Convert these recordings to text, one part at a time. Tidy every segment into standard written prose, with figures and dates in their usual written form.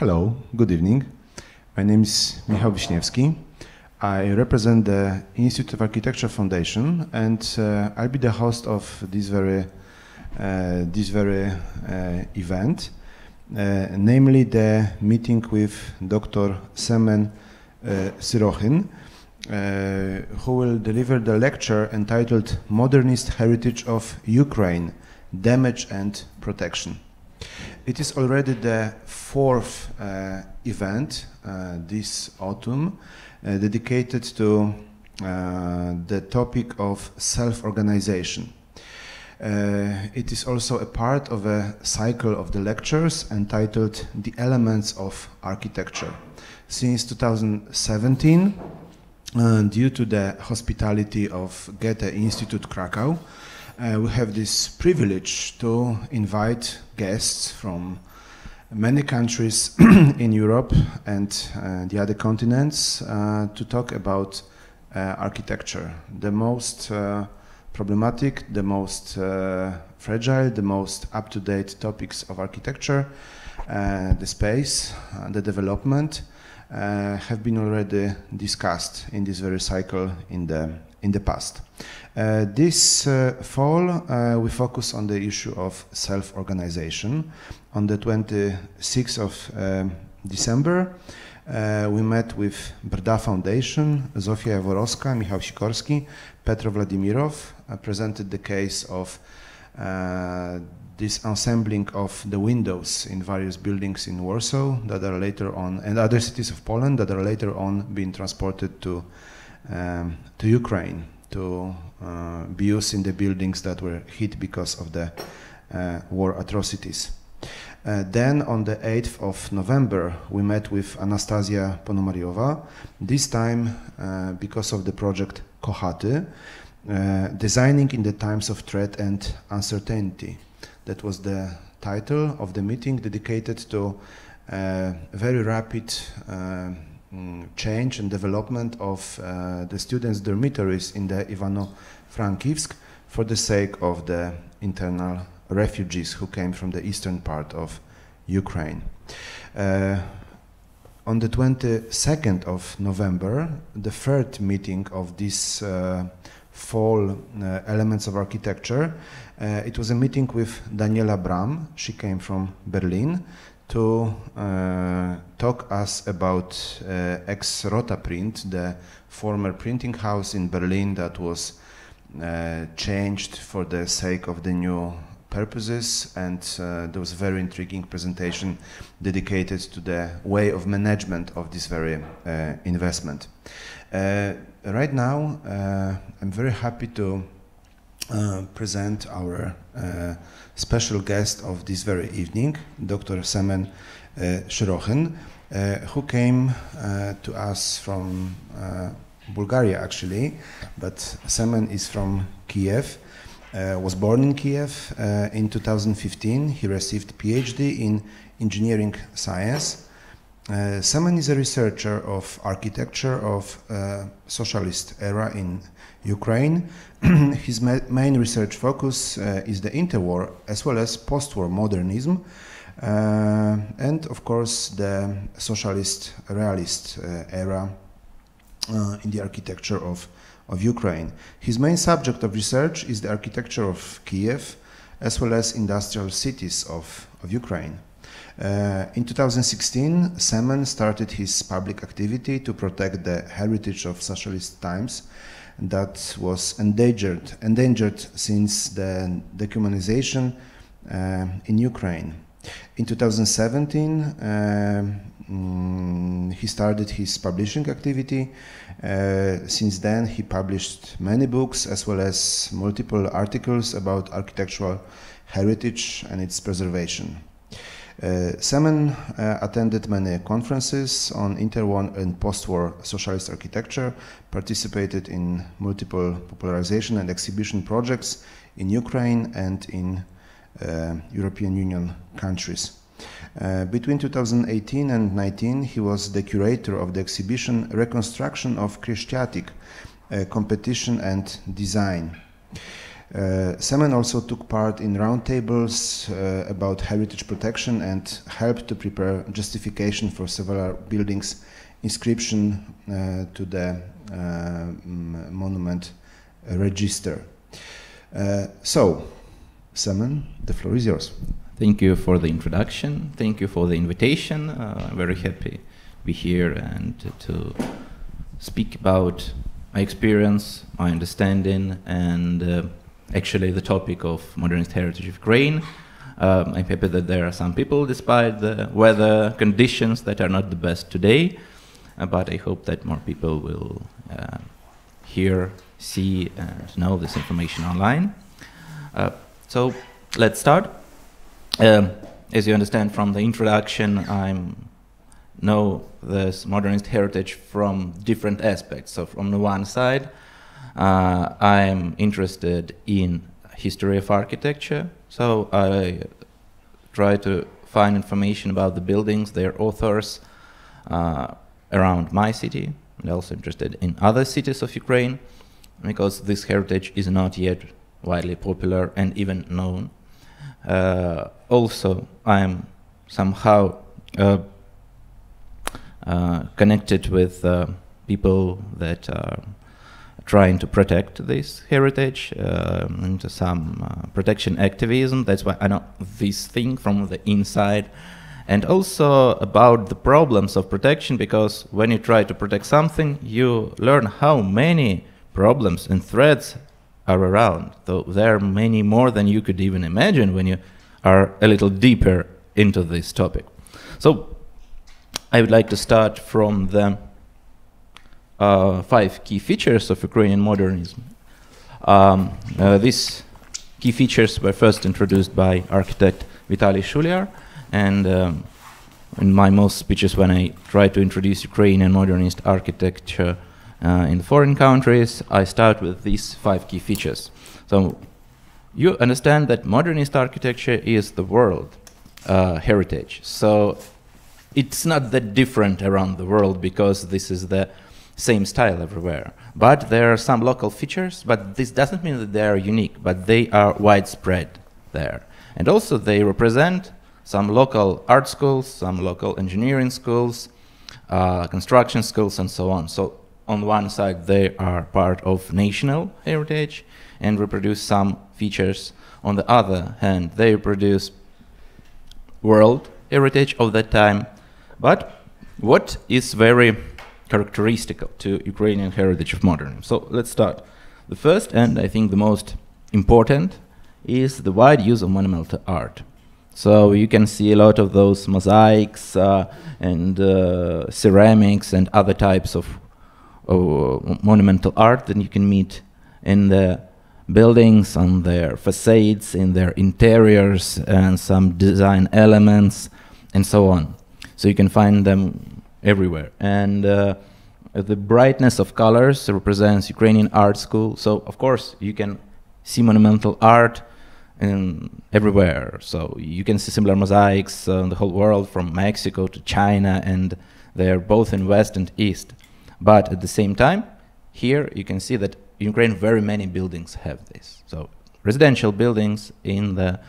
Hello, good evening. My name is Michał Wiśniewski. I represent the Institute of Architecture Foundation, and I'll be the host of this very event, namely the meeting with Dr. Semena Shyrochyna, who will deliver the lecture entitled Modernist Heritage of Ukraine, Damage and Protection. It is already the fourth event this autumn dedicated to the topic of self-organization. It is also a part of a cycle of the lectures entitled The Elements of Architecture. Since 2017, due to the hospitality of Goethe-Institut Krakau, we have this privilege to invite guests from many countries in Europe and the other continents to talk about architecture, the most problematic, the most fragile, the most up-to-date topics of architecture, the space, the development, have been already discussed in this very cycle in the past. This fall, we focus on the issue of self-organization. On the 26th of December, we met with Brda Foundation, Zofia Jaworowska, Michał Sikorski, Petro Wladimirow, presented the case of this ensembling of the windows in various buildings in Warsaw that are later on, and other cities of Poland that are later on being transported to Ukraine to be used in the buildings that were hit because of the war atrocities. Then on the 8th of November, we met with Anastasia Ponomariowa, this time because of the project Kochaty, Designing in the Times of Threat and Uncertainty. That was the title of the meeting, dedicated to very rapid change and development of the students' dormitories in the Ivano-Frankivsk for the sake of the internal refugees who came from the eastern part of Ukraine. On the 22nd of November, the third meeting of this fall Elements of Architecture, it was a meeting with Daniela Bram. She came from Berlin to talk us about Ex-Rota Print, the former printing house in Berlin that was changed for the sake of the new purposes, and there was a very intriguing presentation dedicated to the way of management of this very investment. Right now, I'm very happy to present our special guest of this very evening, Dr. Semena Shyrochyna, who came to us from Bulgaria actually, but Semen is from Kiev, was born in Kiev in 2015. He received PhD in engineering science. Semen is a researcher of architecture of socialist era in Ukraine. His main research focus is the interwar as well as post-war modernism, and of course the socialist realist era in the architecture of Ukraine. His main subject of research is the architecture of Kiev as well as industrial cities of Ukraine. In 2016, Semen started his public activity to protect the heritage of socialist times that was endangered since the dehumanization in Ukraine. In 2017, he started his publishing activity. Since then, he published many books as well as multiple articles about architectural heritage and its preservation. Semen attended many conferences on interwar and post-war socialist architecture, participated in multiple popularization and exhibition projects in Ukraine and in European Union countries. Between 2018 and 2019, he was the curator of the exhibition Reconstruction of Chrestiatic, Competition and Design. Semena also took part in roundtables about heritage protection and helped to prepare justification for several buildings' inscription to the monument register. So, Semen, the floor is yours. Thank you for the introduction. Thank you for the invitation. I'm very happy to be here and to speak about my experience, my understanding, and actually the topic of modernist heritage of Ukraine. I'm happy that there are some people, despite the weather conditions that are not the best today, but I hope that more people will hear, see, and know this information online. So let's start. As you understand from the introduction, I know this modernist heritage from different aspects. So from the one side, I'm interested in history of architecture. So I try to find information about the buildings, their authors around my city, and also interested in other cities of Ukraine, because this heritage is not yet widely popular and even known. Also, I'm somehow connected with people that are trying to protect this heritage, into some protection activism. That's why I know this thing from the inside. And also about the problems of protection, because when you try to protect something, you learn how many problems and threats are around. So there are many more than you could even imagine when you are a little deeper into this topic. So I would like to start from the 5 key features of Ukrainian modernism. These key features were first introduced by architect Vitaly Shulyar, and in my most speeches when I try to introduce Ukrainian modernist architecture in foreign countries, I start with these 5 key features. So you understand that modernist architecture is the world heritage. So it's not that different around the world because this is the same style everywhere. But there are some local features, but this doesn't mean that they are unique, but they are widespread there. And also they represent some local art schools, some local engineering schools, construction schools, and so on. So on one side, they are part of national heritage and reproduce some features. On the other hand, they reproduce world heritage of that time. But what is very characteristical to Ukrainian heritage of modernism? So let's start. The first, and I think the most important, is the wide use of monumental art. So you can see a lot of those mosaics and ceramics and other types of monumental art that you can meet in the buildings, on their facades, in their interiors, and some design elements, and so on. So you can find them everywhere. And the brightness of colors represents Ukrainian art school. So of course you can see monumental art everywhere. So you can see similar mosaics in the whole world, from Mexico to China, and they're both in West and East. But at the same time, here you can see that in Ukraine very many buildings have this. So residential buildings in the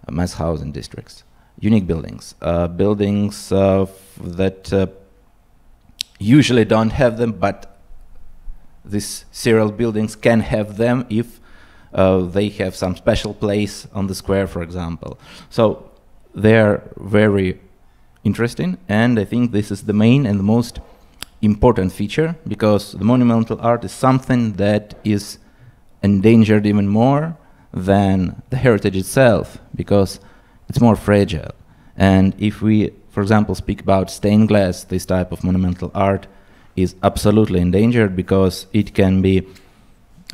mass housing districts, unique buildings, buildings that usually don't have them, but these serial buildings can have them if they have some special place on the square, for example. So they're very interesting, and I think this is the main and the most important feature, because the monumental art is something that is endangered even more than the heritage itself, because it's more fragile. And if we, for example, speak about stained glass, this type of monumental art is absolutely endangered, because it can be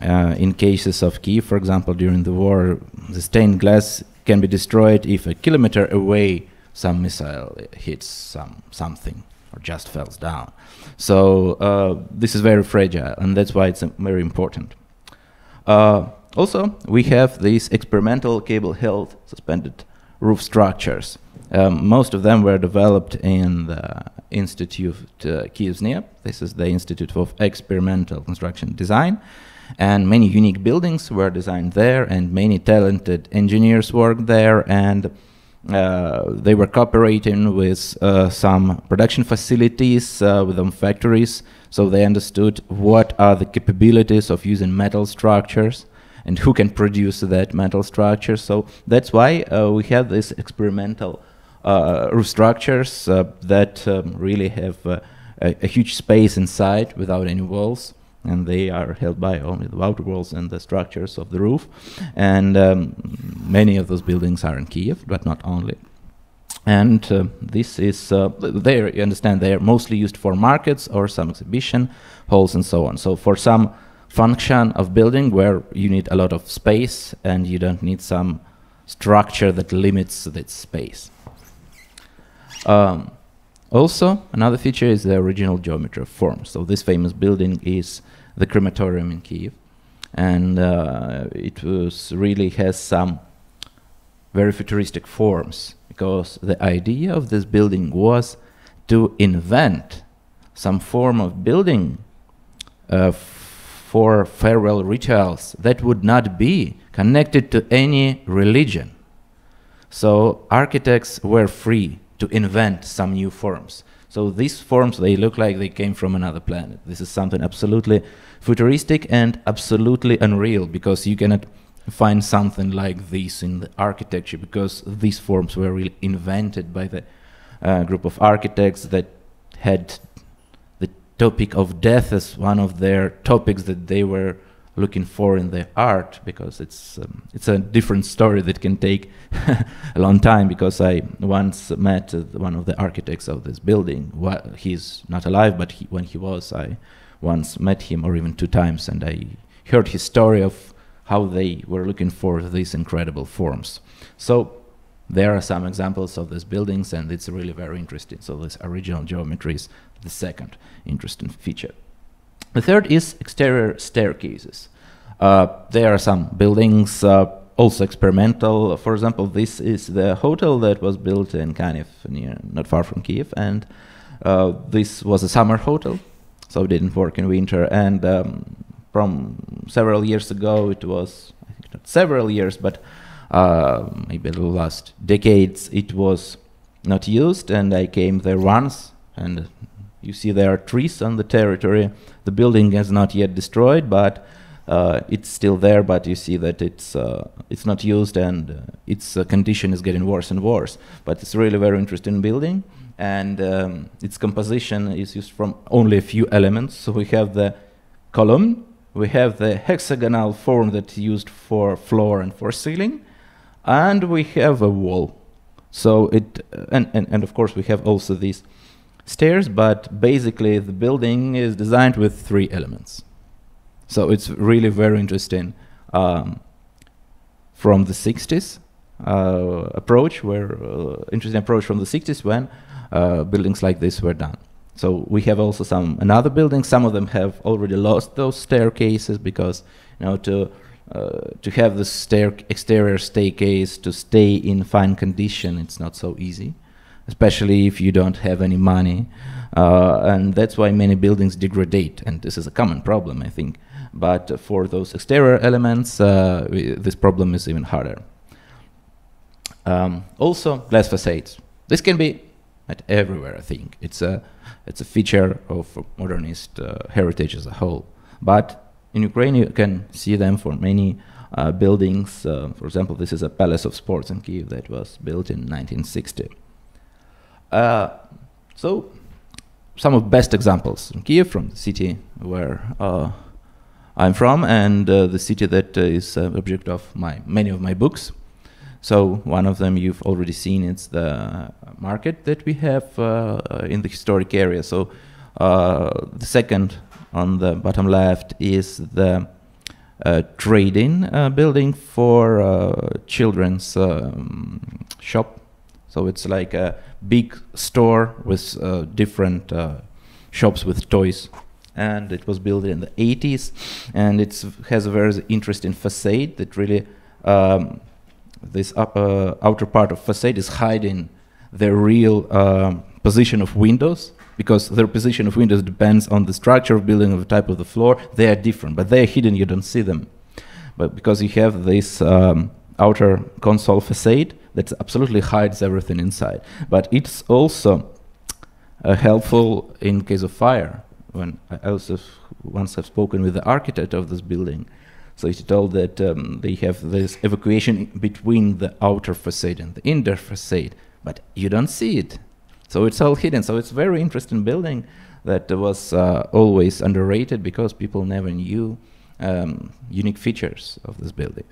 in cases of Kiev, for example, during the war, the stained glass can be destroyed if a kilometer away some missile hits something or just falls down. So this is very fragile, and that's why it's very important. Also, we have these experimental cable-held suspended roof structures. Most of them were developed in the Institute Kyiv. This is the Institute of Experimental Construction Design. And many unique buildings were designed there, and many talented engineers worked there, and they were cooperating with some production facilities, with some factories, so they understood what are the capabilities of using metal structures and who can produce that metal structure. So that's why we have these experimental roof structures that really have a huge space inside without any walls, and they are held by only the outer walls and the structures of the roof. And many of those buildings are in Kiev, but not only. And this is, there, you understand, they are mostly used for markets or some exhibition halls and so on. So for some function of building where you need a lot of space and you don't need some structure that limits that space. Also, another feature is the original geometry of form. So this famous building is the crematorium in Kiev, and it really has some very futuristic forms, because the idea of this building was to invent some form of building for farewell rituals that would not be connected to any religion. So architects were free to invent some new forms. So these forms, they look like they came from another planet. This is something absolutely futuristic and absolutely unreal, because you cannot find something like this in the architecture, because these forms were really invented by the group of architects that had the topic of death as one of their topics that they were looking for in their art, because it's a different story that can take a long time, because I once met one of the architects of this building. He's not alive, but when he was, I once met him, or even 2 times, and I heard his story of how they were looking for these incredible forms. So there are some examples of these buildings, and it's really very interesting. So this original geometry is the second interesting feature. The third is exterior staircases. There are some buildings also experimental. For example, this is the hotel that was built in Kaniv, not far from Kiev, and this was a summer hotel, so it didn't work in winter. And from several years ago, it was, I think not several years, but maybe the last decades, it was not used, and I came there once, and you see there are trees on the territory. The building is not yet destroyed, but it's still there, but you see that it's not used, and its condition is getting worse and worse. But it's really very interesting building, and its composition is used from only a few elements. So we have the column, we have the hexagonal form that's used for floor and for ceiling, and we have a wall. So it and of course we have also these stairs, but basically the building is designed with 3 elements. So it's really very interesting from the 60s approach, interesting approach from the 60s when buildings like this were done. So we have also another building. Some of them have already lost those staircases, because to have the exterior staircase to stay in fine condition, it's not so easy, especially if you don't have any money, and that's why many buildings degrade, and this is a common problem, I think. But for those exterior elements, this problem is even harder. Also, glass facades. This can be everywhere, I think. It's a feature of modernist heritage as a whole. But in Ukraine, you can see them for many buildings. For example, this is a Palace of Sports in Kiev that was built in 1960. So, some of best examples in Kiev, from the city where I'm from, and the city that is object of many of my books. So one of them you've already seen, it's the market that we have in the historic area. So the second on the bottom left is the trading building for children's shop. So it's like a big store with different shops with toys. And it was built in the 80s, and it has a very interesting facade that really, this outer part of facade is hiding the real position of windows. because their position of windows depends on the structure of building, of the type of the floor. They are different, but they are hidden, you don't see them. But because you have this outer console facade that absolutely hides everything inside. But it's also helpful in case of fire. When I also once have spoken with the architect of this building, so he told that they have this evacuation between the outer facade and the inner facade, but you don't see it. So it's all hidden. So it's a very interesting building that was always underrated because people never knew unique features of this building.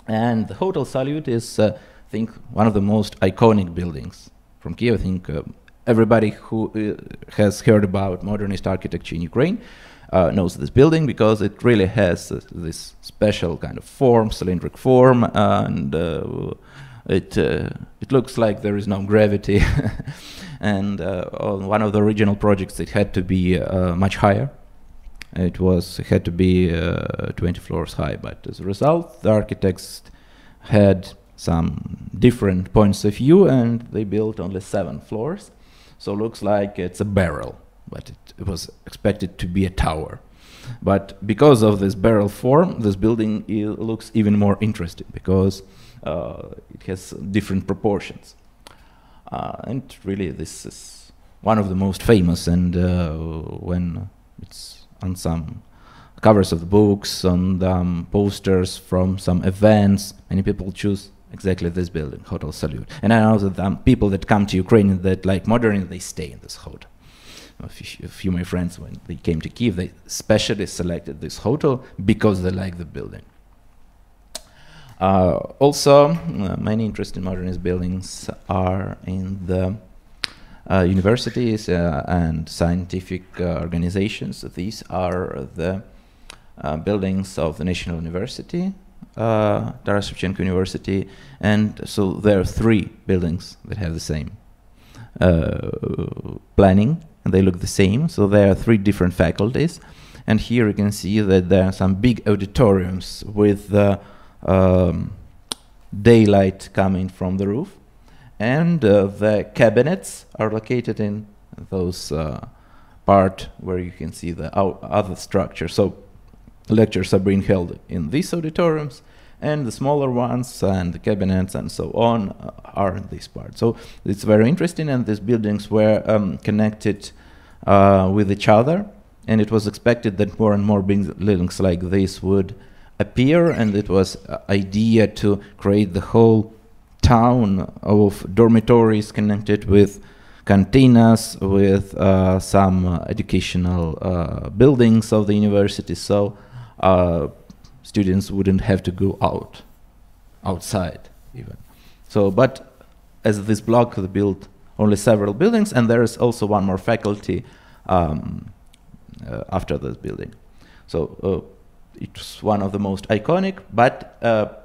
And the Hotel Salute is, I think, one of the most iconic buildings from Kiev. I think everybody who has heard about modernist architecture in Ukraine knows this building because it really has this special kind of form, cylindric form, and it looks like there is no gravity. And on one of the original projects, it had to be much higher. It had to be 20 floors high, but as a result, the architects had some different points of view, and they built only 7 floors. So it looks like it's a barrel, but it was expected to be a tower. But because of this barrel form, this building looks even more interesting because it has different proportions. And really, this is one of the most famous, and when it's on some covers of the books, on the posters from some events, many people choose exactly this building, Hotel Salute. And I know that people that come to Ukraine that like modern, they stay in this hotel. A few of my friends, when they came to Kiev, they specially selected this hotel because they like the building. Also, many interesting modernist buildings are in the universities and scientific organizations. These are the buildings of the National University, Taras Shevchenko University, and so there are 3 buildings that have the same planning, and they look the same. So there are 3 different faculties, and here you can see that there are some big auditoriums with daylight coming from the roof. And the cabinets are located in those part where you can see the other structure. So lectures are being held in these auditoriums, and the smaller ones and the cabinets and so on are in this part. So it's very interesting, and these buildings were connected with each other, and it was expected that more and more buildings like this would appear, and it was an idea to create the whole town of dormitories connected with cantinas, with some educational buildings of the university, so students wouldn't have to go outside even. So, but as this block, they built only several buildings, and there is also one more faculty after this building. So it's one of the most iconic, but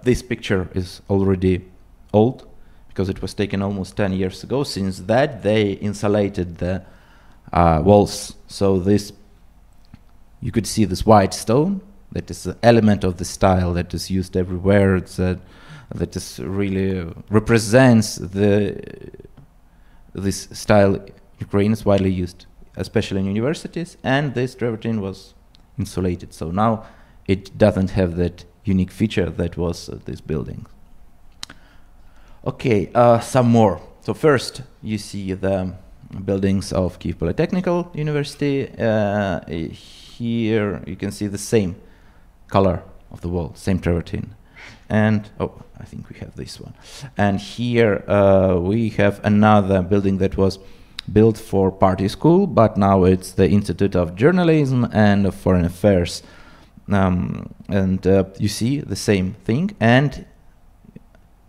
this picture is already old because it was taken almost 10 years ago. Since that, they insulated the walls. So this, you could see this white stone that is an element of the style that is used everywhere. It's that is really represents this style. Ukraine is widely used, especially in universities, and this travertine was insulated. So now it doesn't have that unique feature that was this building. Okay, some more. So first, you see the buildings of Kyiv Polytechnical University. Here you can see the same color of the wall, same travertine. And, oh, I think we have this one. And here we have another building that was built for party school, but now it's the Institute of Journalism and Foreign Affairs. And you see the same thing, and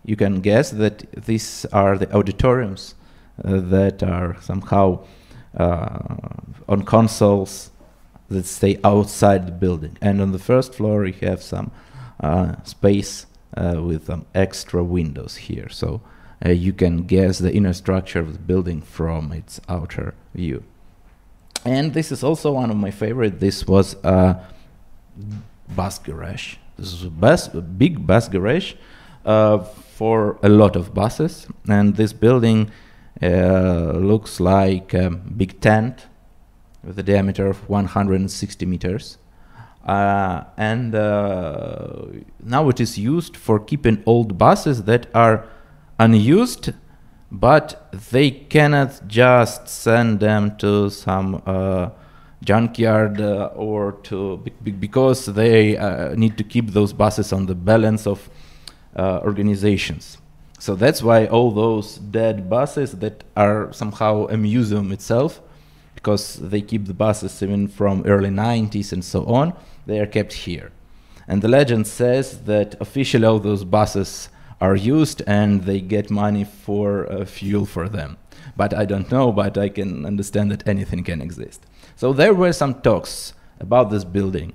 you can guess that these are the auditoriums that are somehow on consoles that stay outside the building. And on the first floor you have some space with extra windows here. So you can guess the inner structure of the building from its outer view. And this is also one of my favorite. This was a bus garage. This is a big bus garage for a lot of buses. And this building looks like a big tent with a diameter of 160 meters. And now it is used for keeping old buses that are unused, but they cannot just send them to some junkyard or to because they need to keep those buses on the balance of organizations. So that's why all those dead buses that are somehow a museum itself, because they keep the buses even from early 90s and so on, they are kept here. And the legend says that officially all those buses are used and they get money for fuel for them. But I don't know, but I can understand that anything can exist. So there were some talks about this building,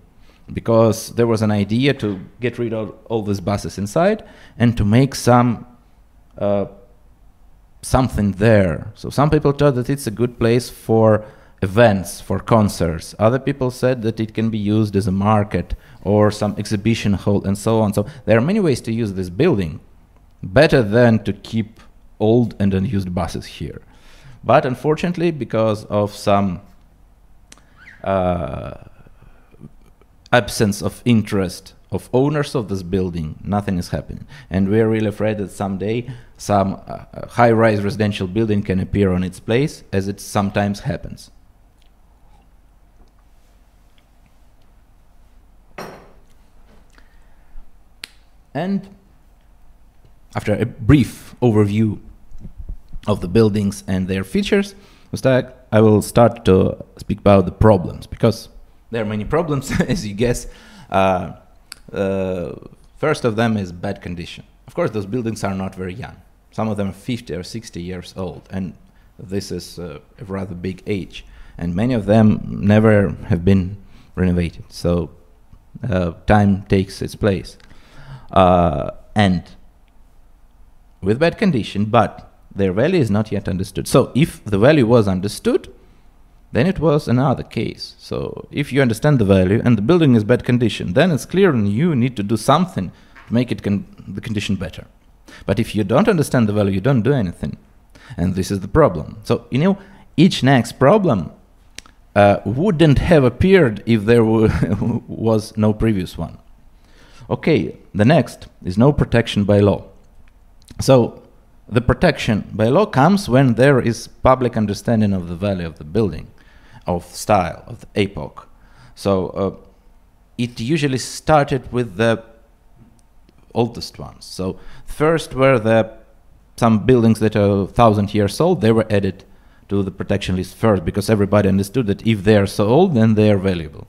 because there was an idea to get rid of all these buses inside and to make some something there. So some people thought that it's a good place for events, for concerts. Other people said that it can be used as a market or some exhibition hall and so on. So there are many ways to use this building, better than to keep old and unused buses here. But unfortunately, because of some absence of interest of owners of this building, nothing is happening. And we're really afraid that someday some high-rise residential building can appear on its place, as it sometimes happens. And after a brief overview of the buildings and their features, I will start to speak about the problems, because there are many problems, as you guess. First of them is bad condition. Of course, those buildings are not very young. Some of them are 50 or 60 years old, and this is a rather big age. And many of them never have been renovated, so time takes its place. And with bad condition, but their value is not yet understood. So if the value was understood, then it was another case. So if you understand the value and the building is bad condition, then it's clear and you need to do something to make it the condition better. But if you don't understand the value, you don't do anything. And this is the problem. So, you know, each next problem wouldn't have appeared if there was no previous one. Okay, the next is no protection by law. So the protection by law comes when there is public understanding of the value of the building, of style, of the epoch. So it usually started with the oldest ones. So first were some buildings that are 1,000 years old. They were added to the protection list first, because everybody understood that if they are so old, then they are valuable.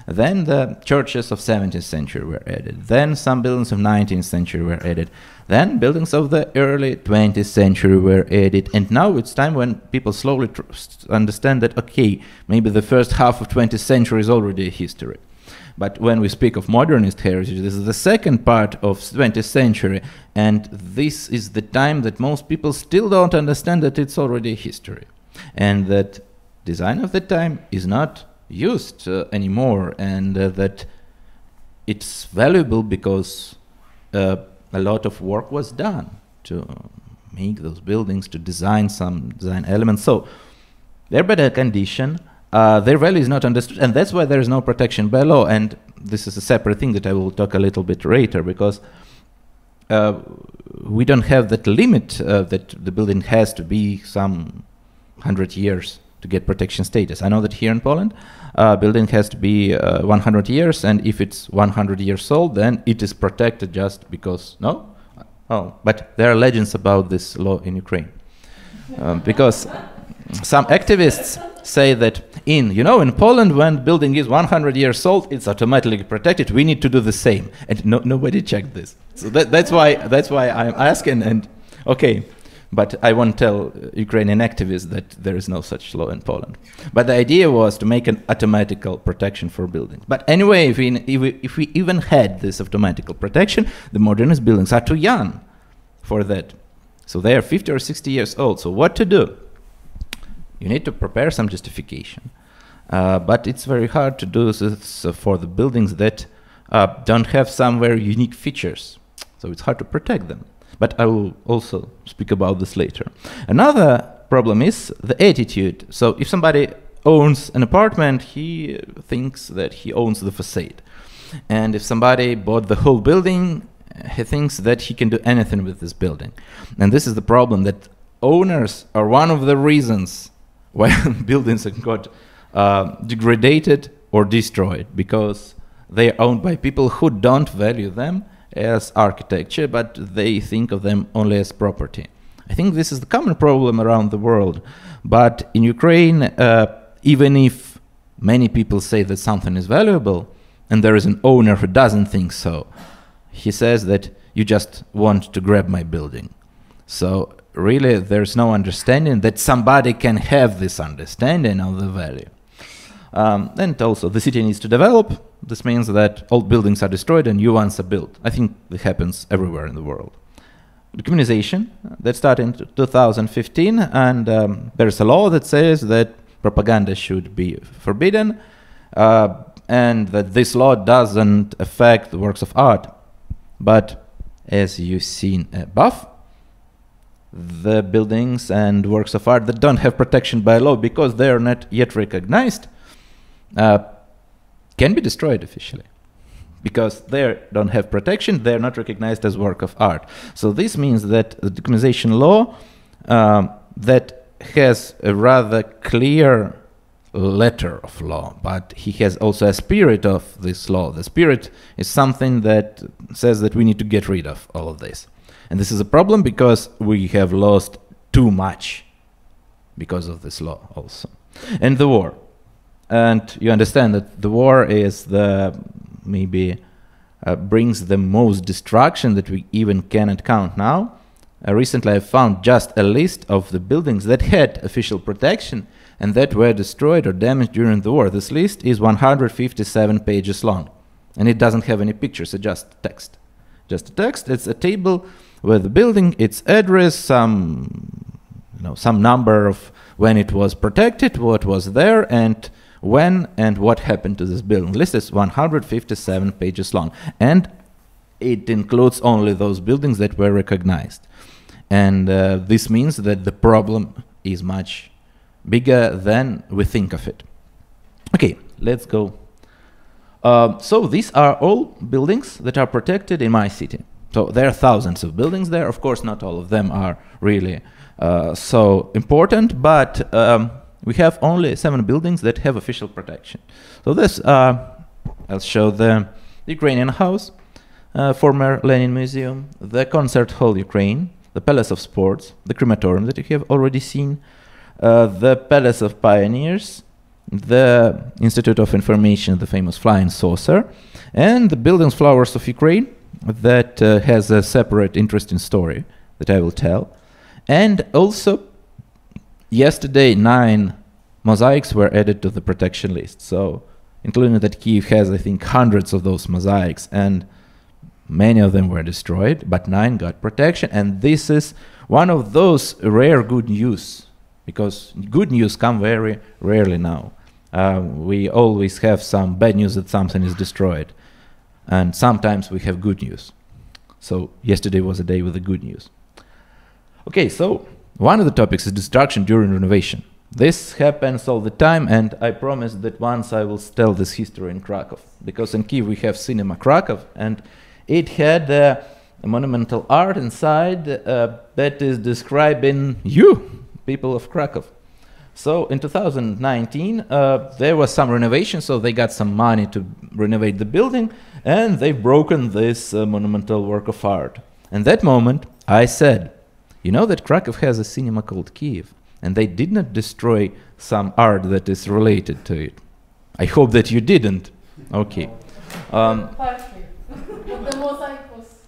Then the churches of 17th century were added. Then some buildings of 19th century were added. Then buildings of the early 20th century were added. And now it's time when people slowly understand that, okay, maybe the first half of 20th century is already a history. But when we speak of modernist heritage, this is the second part of 20th century. And this is the time that most people still don't understand that it's already a history. And that design of the time is not used anymore, and that it's valuable because a lot of work was done to make those buildings, to design some design elements. So they're better condition, their value is not understood, and that's why there is no protection by law. And this is a separate thing that I will talk a little bit later, because we don't have that limit that the building has to be some 100 years to get protection status. I know that here in Poland, building has to be 100 years, and if it's 100 years old, then it is protected just because, no? Oh, but there are legends about this law in Ukraine. Because some activists say that in Poland, when building is 100 years old, it's automatically protected. We need to do the same. And nobody checked this. So that's why I'm asking, and okay. But I won't tell Ukrainian activists that there is no such law in Poland. But the idea was to make an automatical protection for buildings. But anyway, if we even had this automatical protection, the modernist buildings are too young for that. So they are 50 or 60 years old. So what to do? You need to prepare some justification. But it's very hard to do this for the buildings that don't have some very unique features. So it's hard to protect them. But I will also speak about this later. Another problem is the attitude. So if somebody owns an apartment, he thinks that he owns the facade. And if somebody bought the whole building, he thinks that he can do anything with this building. And this is the problem, that owners are one of the reasons why buildings got degraded or destroyed, because they are owned by people who don't value them as architecture, but they think of them only as property. I think this is the common problem around the world. But in Ukraine, even if many people say that something is valuable, and there is an owner who doesn't think so, he says that you just want to grab my building. So really, there's no understanding that somebody can have this understanding of the value. And also, the city needs to develop. This means that old buildings are destroyed and new ones are built. I think it happens everywhere in the world. The communization that started in 2015, and there's a law that says that propaganda should be forbidden, and that this law doesn't affect the works of art. But as you've seen above, the buildings and works of art that don't have protection by law because they are not yet recognized can be destroyed officially. Because they don't have protection, they're not recognized as work of art. So this means that the decommissionation law that has a rather clear letter of law, but he has also a spirit of this law. The spirit is something that says that we need to get rid of all of this. And this is a problem because we have lost too much because of this law also. And the war. And you understand that the war is the maybe brings the most destruction that we even cannot count now. Recently I found just a list of the buildings that had official protection and that were destroyed or damaged during the war. This list is 157 pages long, and it doesn't have any pictures, it's just text. Just a text. It's a table with the building, its address, some number of when it was protected, what was there, and when and what happened to this building. The list is 157 pages long, and it includes only those buildings that were recognized. And this means that the problem is much bigger than we think of it. Okay, let's go. So these are all buildings that are protected in my city. So there are thousands of buildings there. Of course, not all of them are really so important, but we have only 7 buildings that have official protection. So this, I'll show the Ukrainian house, former Lenin Museum, the Concert Hall Ukraine, the Palace of Sports, the crematorium that you have already seen, the Palace of Pioneers, the Institute of Information, the famous flying saucer, and the Buildings Flowers of Ukraine that has a separate interesting story that I will tell. And also, yesterday 9 mosaics were added to the protection list. So, including that Kyiv has, I think, hundreds of those mosaics, and many of them were destroyed, but 9 got protection. And this is one of those rare good news, because good news come very rarely now. We always have some bad news that something is destroyed, and sometimes we have good news. So yesterday was a day with the good news. Okay, so one of the topics is destruction during renovation. This happens all the time, and I promise that once I will tell this history in Krakow, because in Kyiv we have Cinema Krakow, and it had a monumental art inside that is describing you, people of Krakow. So in 2019, there was some renovation, so they got some money to renovate the building, and they've broken this monumental work of art. And that moment, I said, you know that Krakow has a cinema called Kyiv, and they did not destroy some art that is related to it. I hope that you didn't. Okay.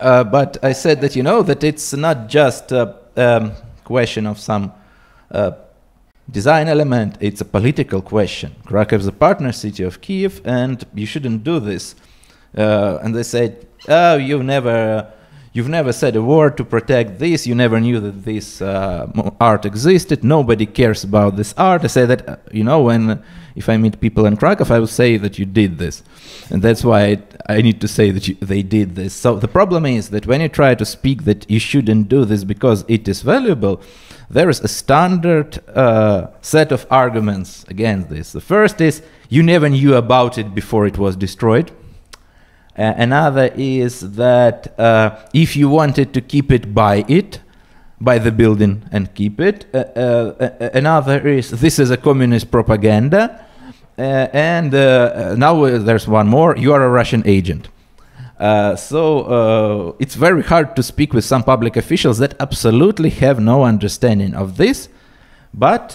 But I said that, you know, that it's not just a question of some design element, it's a political question. Krakow is a partner city of Kyiv, and you shouldn't do this. And they said, oh, You've never said a word to protect this. You never knew that this art existed. Nobody cares about this art. I say that, you know, if I meet people in Krakow, I will say that you did this. And that's why I need to say that they did this. So the problem is that when you try to speak that you shouldn't do this because it is valuable, there is a standard set of arguments against this. The first is, you never knew about it before it was destroyed. Another is that if you wanted to keep it, buy the building and keep it. Another is, this is a communist propaganda. And now there's one more, you are a Russian agent. So it's very hard to speak with some public officials that absolutely have no understanding of this, but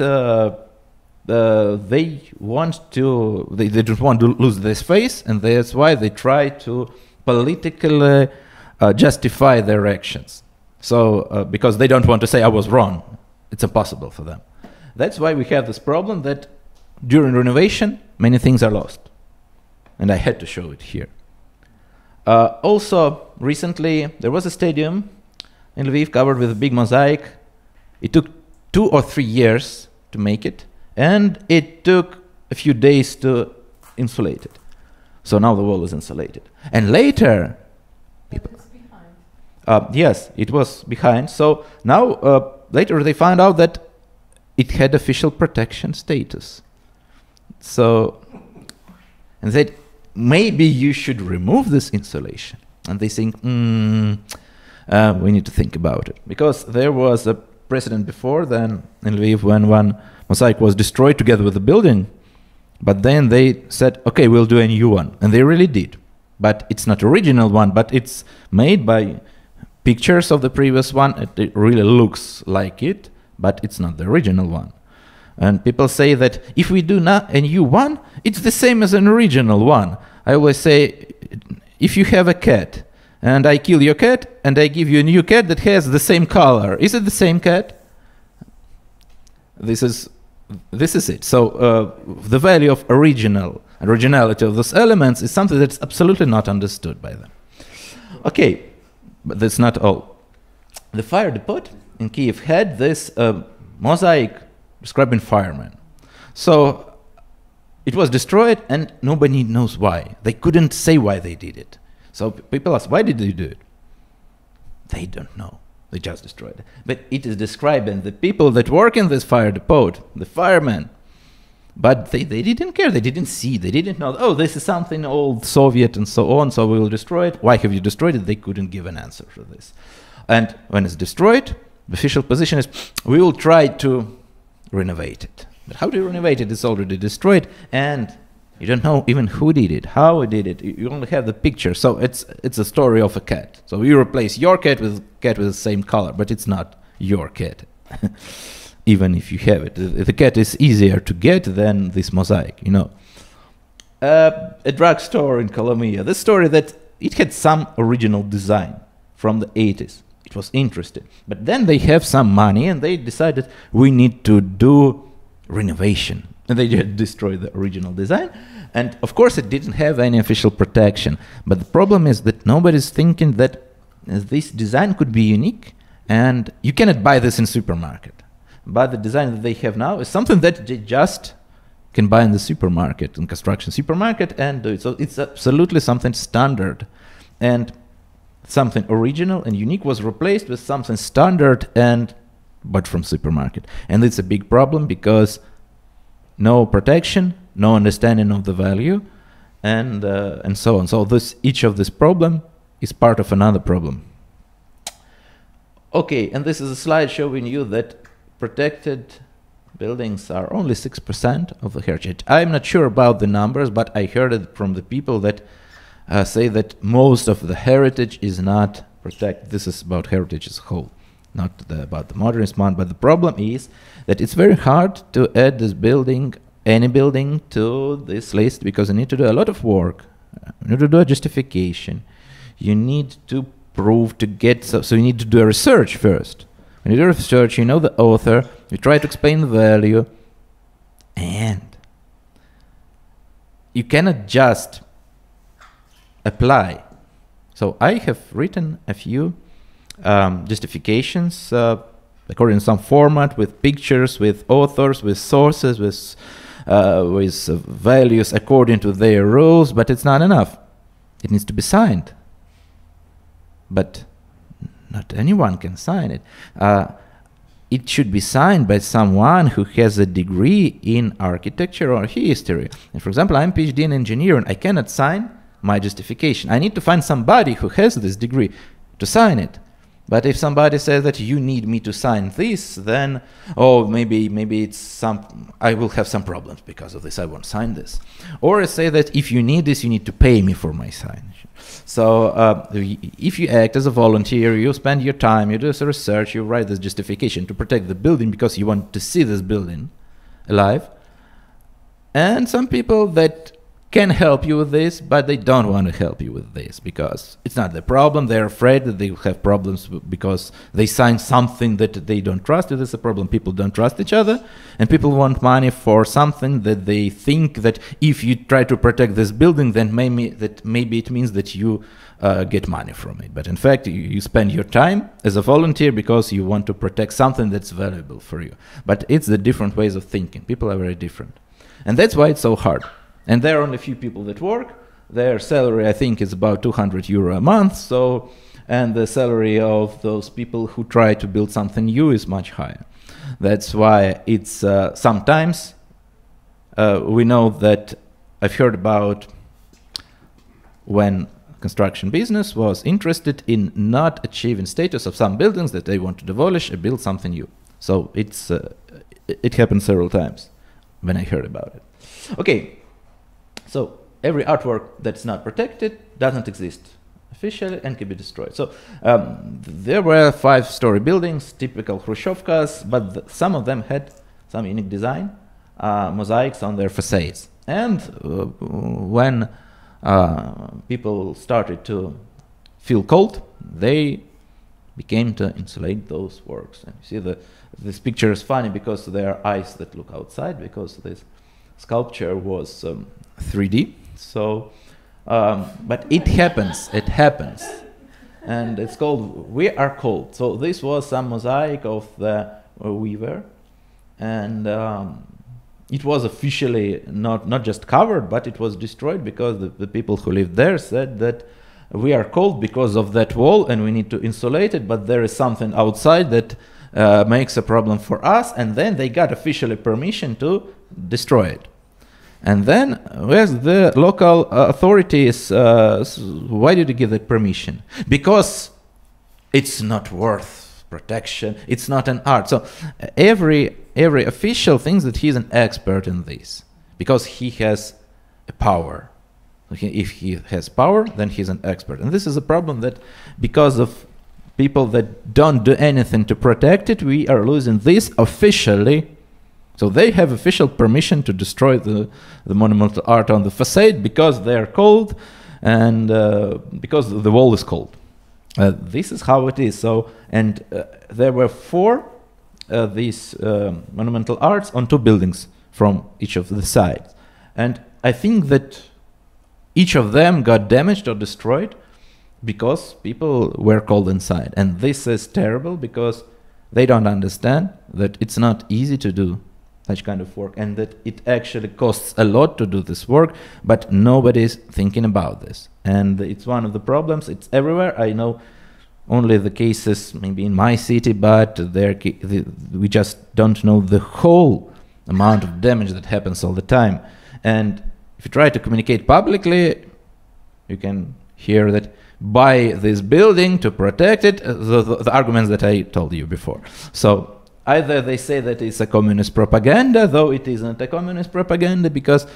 they don't want to lose this face, and that's why they try to politically justify their actions. So because they don't want to say I was wrong, it's impossible for them. That's why we have this problem that during renovation many things are lost, and I had to show it here. Also, recently there was a stadium in Lviv covered with a big mosaic. It took 2 or 3 years to make it, and it took a few days to insulate it. So now the wall is insulated. And later, people, yes, it was behind. So now later they found out that it had official protection status. So, and they said, maybe you should remove this insulation. And they think, we need to think about it. Because there was a precedent before then in Lviv when one mosaic was destroyed together with the building. But then they said, okay, we'll do a new one. And they really did. But it's not original one, but it's made by pictures of the previous one. It really looks like it, but it's not the original one. And people say that if we do not a new one, it's the same as an original one. I always say, if you have a cat, and I kill your cat, and I give you a new cat that has the same color, is it the same cat? This is it. So the value of originality of those elements is something that's absolutely not understood by them. Okay, but that's not all. The fire depot in Kiev had this mosaic describing firemen. So it was destroyed and nobody knows why. They couldn't say why they did it. So people ask, why did they do it? They don't know. They just destroyed it. But it is describing the people that work in this fire depot, the firemen. But they didn't care. They didn't see. They didn't know, oh, this is something old Soviet and so on, so we will destroy it. Why have you destroyed it? They couldn't give an answer for this. And when it's destroyed, the official position is, we will try to renovate it. But how do you renovate it? It's already destroyed, and you don't know even who did it, how he did it. You only have the picture. So it's a story of a cat. So you replace your cat with the same color, but it's not your cat, even if you have it. The cat is easier to get than this mosaic, you know. A drugstore in Kolomia. The story that it had some original design from the 80s. It was interesting. But then they have some money and they decided we need to do renovation. And they just destroyed the original design. And of course it didn't have any official protection. But the problem is that nobody's thinking that this design could be unique and you cannot buy this in supermarket. But the design that they have now is something that they just can buy in the supermarket, in construction supermarket, and do it. So it's absolutely something standard. And something original and unique was replaced with something standard but from supermarket. And it's a big problem because no protection, no understanding of the value, and so on. So each of this problem is part of another problem. Okay, and this is a slide showing you that protected buildings are only 6% of the heritage. I'm not sure about the numbers, but I heard it from the people that say that most of the heritage is not protected. This is about heritage as a whole, not about the modernist one. But the problem is that it's very hard to add this building, any building, to this list because you need to do a lot of work. You need to do a justification. You need to prove to get, so you need to do a research first. When you do research, you know the author, you try to explain the value, and you cannot just apply. So I have written a few justifications according to some format, with pictures, with authors, with sources, with values according to their rules, but it's not enough. It needs to be signed. But not anyone can sign it. It should be signed by someone who has a degree in architecture or history. And for example, I'm a PhD in engineering. I cannot sign my justification. I need to find somebody who has this degree to sign it. But if somebody says that you need me to sign this, then, oh, maybe it's I will have some problems because of this. I won't sign this. Or I say that if you need this, you need to pay me for my signature. So if you act as a volunteer, you spend your time, you do some research, you write this justification to protect the building because you want to see this building alive. And some people that can help you with this, but they don't want to help you with this because it's not their problem. They're afraid that they will have problems because they signed something that they don't trust. It is a problem. People don't trust each other, and people want money for something that they think that if you try to protect this building, then maybe it means that you get money from it. But in fact, you spend your time as a volunteer because you want to protect something that's valuable for you. But it's the different ways of thinking. People are very different, and that's why it's so hard. And there are only a few people that work. Their salary, I think, is about 200 euro a month. So, and the salary of those people who try to build something new is much higher. That's why it's sometimes we know that I've heard about when construction business was interested in not achieving status of some buildings that they want to demolish and build something new. So it happened several times when I heard about it. Okay. So every artwork that's not protected doesn't exist officially and can be destroyed. So there were 5-story buildings, typical Khrushchevkas, but some of them had some unique design, mosaics on their facades. And when people started to feel cold, they became to insulate those works. And you see this picture is funny because there are eyes that look outside, because this sculpture was 3D. So, but it happens, and it's called "We Are Cold." So this was some mosaic of the weaver, and it was officially not just covered, but it was destroyed because the people who lived there said that we are cold because of that wall, and we need to insulate it. But there is something outside that makes a problem for us, and then they got officially permission to destroy it. And then, where's the local authorities? Why did you give that permission? Because it's not worth protection. It's not an art. So every official thinks that he's an expert in this because he has a power. If he has power, then he's an expert. And this is a problem that because of people that don't do anything to protect it, we are losing this officially. So they have official permission to destroy the monumental art on the facade because they are cold and because the wall is cold. This is how it is. So, and there were 4 these monumental arts on 2 buildings from each of the sides. And I think that each of them got damaged or destroyed because people were cold inside. And this is terrible because they don't understand that it's not easy to do such kind of work, and that it actually costs a lot to do this work, but nobody's thinking about this. And it's one of the problems. It's everywhere. I know only the cases maybe in my city, but we just don't know the whole amount of damage that happens all the time. And if you try to communicate publicly, you can hear that buy this building to protect it, the arguments that I told you before. So either they say that it's a communist propaganda, though it isn't a communist propaganda, because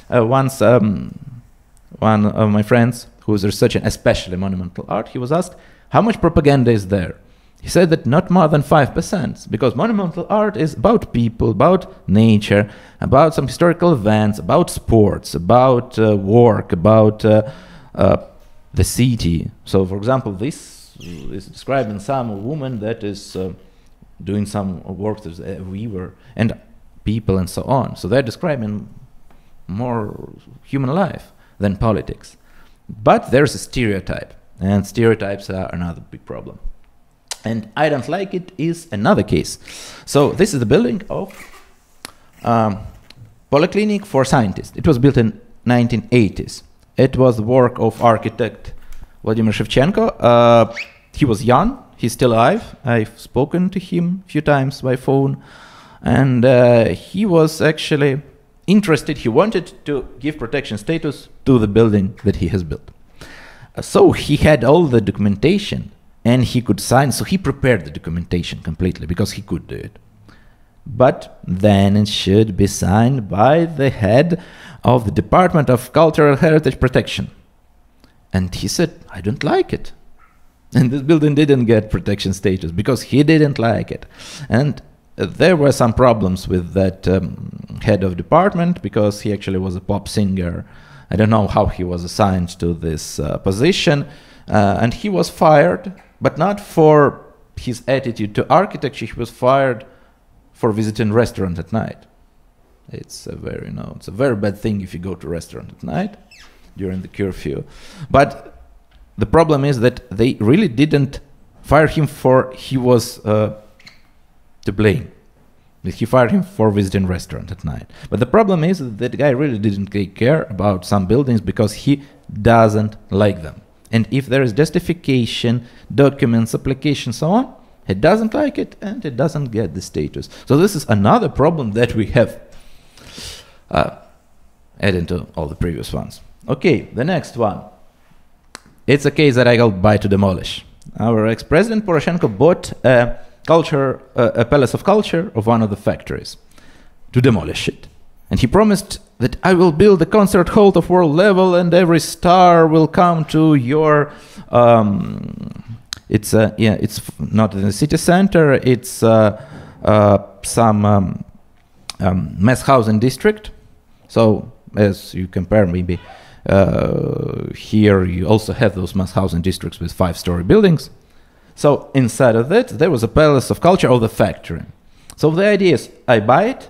once one of my friends who was researching especially monumental art, he was asked, how much propaganda is there? He said that not more than 5%, because monumental art is about people, about nature, about some historical events, about sports, about work, about the city. So, for example, this is describing some woman that is doing some work as a weaver and people and so on. So they're describing more human life than politics. But there's a stereotype, and stereotypes are another big problem. and I don't like it is another case. So this is the building of Polyclinic for Scientists. It was built in 1980s. It was the work of architect Vladimir Shevchenko. He was young. He's still alive. I've spoken to him a few times by phone. And he was actually interested. He wanted to give protection status to the building that he has built. So he had all the documentation and he could sign. So he prepared the documentation completely because he could do it. But then it should be signed by the head of the Department of Cultural Heritage Protection. And he said, I don't like it. And this building didn't get protection status because he didn't like it. And there were some problems with that head of department because he actually was a pop singer. I don't know how he was assigned to this position. And he was fired, but not for his attitude to architecture. He was fired for visiting a restaurant at night. It's a very, it's a very bad thing if you go to a restaurant at night during the curfew. But the problem is that they really didn't fire him for he was to blame. He fired him for visiting a restaurant at night. But the problem is that guy really didn't take care about some buildings because he doesn't like them. And if there is justification, documents, application, so on, he doesn't like it and it doesn't get the status. So this is another problem that we have adding to all the previous ones. Okay, the next one. It's a case that I got buy to demolish. Our ex-president Poroshenko bought a palace of culture of one of the factories to demolish it. And he promised that I will build a concert hall of world level and every star will come to your it's not in the city center, it's some mass housing district. So as you compare maybe here you also have those mass housing districts with 5-story buildings. So inside of that there was a palace of culture of the factory. So the idea is I buy it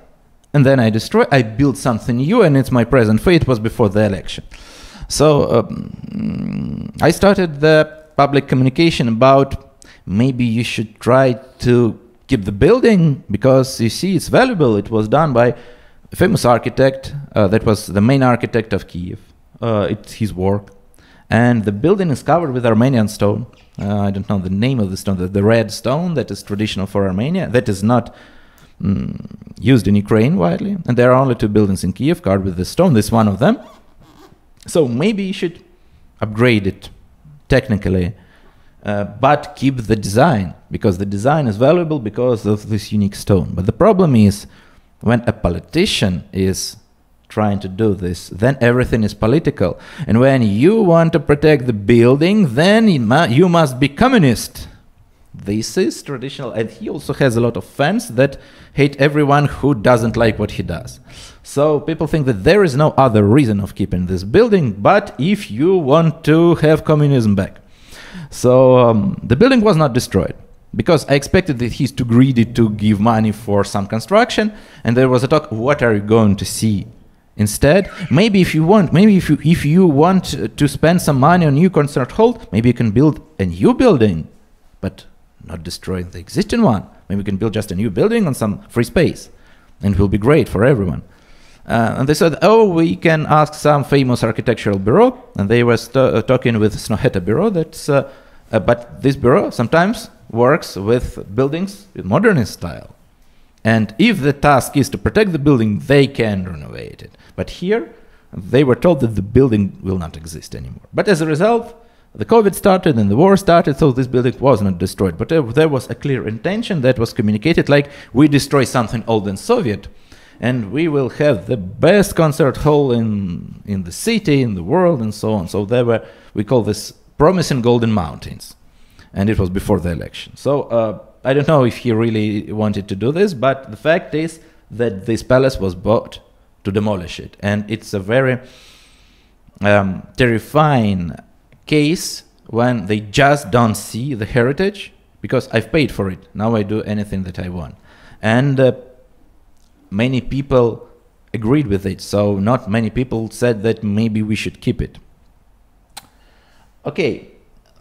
and then I destroy, I build something new, and it's my present fate. It was before the election. So I started the public communication about maybe you should try to keep the building because you see it's valuable. It was done by a famous architect that was the main architect of Kiev. It's his work. And the building is covered with Armenian stone. I don't know the name of the stone, the red stone that is traditional for Armenia, that is not used in Ukraine widely. And there are only 2 buildings in Kiev covered with this stone. This is one of them. So maybe you should upgrade it technically, but keep the design, because the design is valuable because of this unique stone. But the problem is when a politician is trying to do this, then everything is political. And when you want to protect the building, then you must be communist. This is traditional, and he also has a lot of fans that hate everyone who doesn't like what he does. So people think that there is no other reason of keeping this building, but if you want to have communism back. So the building was not destroyed, because I expected that he's too greedy to give money for some construction, and there was a talk, what are you going to see? Instead, maybe if you want to spend some money on a new concert hall, maybe you can build a new building, but not destroying the existing one. Maybe we can build just a new building on some free space, and it will be great for everyone. And they said, oh, we can ask some famous architectural bureau, and they were talking with Snoheta bureau. But this bureau sometimes works with buildings in modernist style. And if the task is to protect the building, they can renovate it. But here, they were told that the building will not exist anymore. But as a result, the COVID started and the war started, so this building was not destroyed. But there was a clear intention that was communicated, like, we destroy something old and Soviet, and we will have the best concert hall in the city, in the world, and so on. So we call this promising golden mountains. And it was before the election. So I don't know if he really wanted to do this, but the fact is that this palace was bought to demolish it. And it's a very terrifying case when they just don't see the heritage, because I've paid for it. Now I do anything that I want. And many people agreed with it. So not many people said that maybe we should keep it. Okay,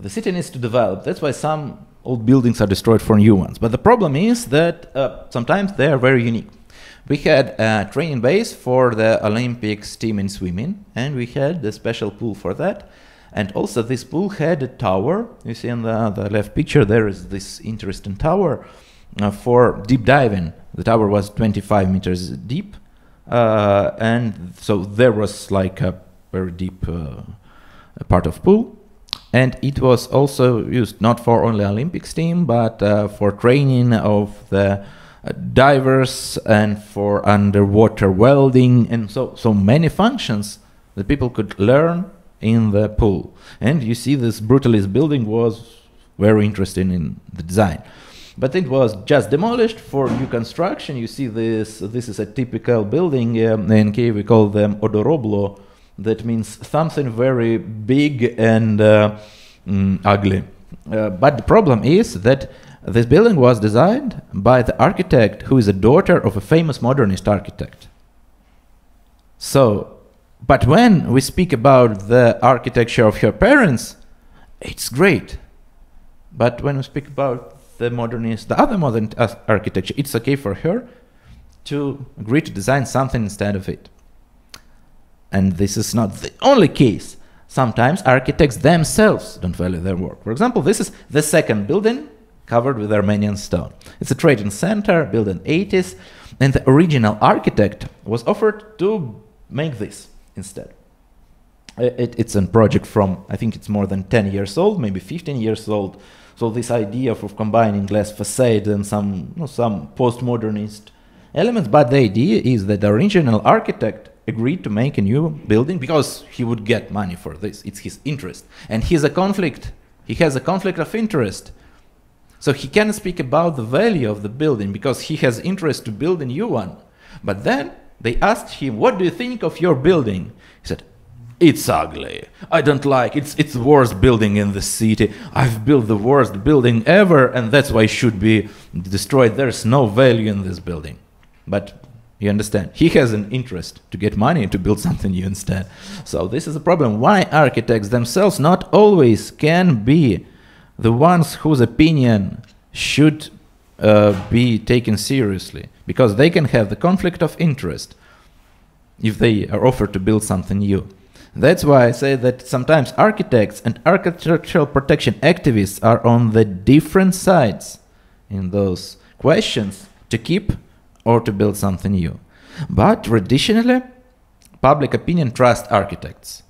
the city needs to develop. That's why some old buildings are destroyed for new ones. But the problem is that sometimes they are very unique. We had a training base for the Olympics team in swimming, and we had the special pool for that. And also this pool had a tower. You see in the left picture, there is this interesting tower for deep diving. The tower was 25 meters deep. And so there was like a very deep part of pool. And it was also used not for only Olympics team, but for training of the divers and for underwater welding, and so many functions that people could learn in the pool. And you see this brutalist building was very interesting in the design. But it was just demolished for new construction. You see this is a typical building in Kiev, we call them odoroblo. That means something very big and ugly. But the problem is that this building was designed by the architect who is a daughter of a famous modernist architect. So, but when we speak about the architecture of her parents, it's great. But when we speak about the other modern architecture, it's okay for her to agree to design something instead of it. And this is not the only case. Sometimes architects themselves don't value their work. For example, this is the second building covered with Armenian stone. It's a trading center built in the 80s, and the original architect was offered to make this instead. It's a project from, I think it's more than 10 years old, maybe 15 years old. So this idea of combining glass facade and some postmodernist elements, but the idea is that the original architect agreed to make a new building because he would get money for this. It's his interest. And he has a conflict of interest. So he can speak about the value of the building because he has interest to build a new one. But then they asked him, what do you think of your building? He said, it's ugly. I don't like it. It's the worst building in the city. I've built the worst building ever, and that's why it should be destroyed. There's no value in this building. But you understand, he has an interest to get money to build something new instead. So this is a problem. Why architects themselves not always can be the ones whose opinion should be taken seriously, because they can have the conflict of interest if they are offered to build something new. That's why I say that sometimes architects and architectural protection activists are on the different sides in those questions to keep or to build something new. But traditionally, public opinion trusts architects.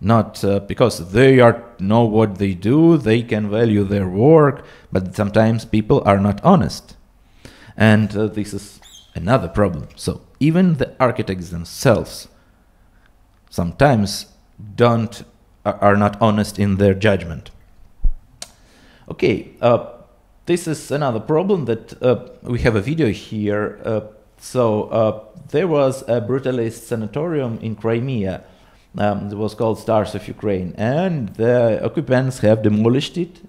Not because they know what they do, they can value their work, but sometimes people are not honest. And this is another problem. So even the architects themselves sometimes are not honest in their judgment. Okay, this is another problem that we have a video here. There was a brutalist sanatorium in Crimea. It was called Stars of Ukraine, and the occupants have demolished it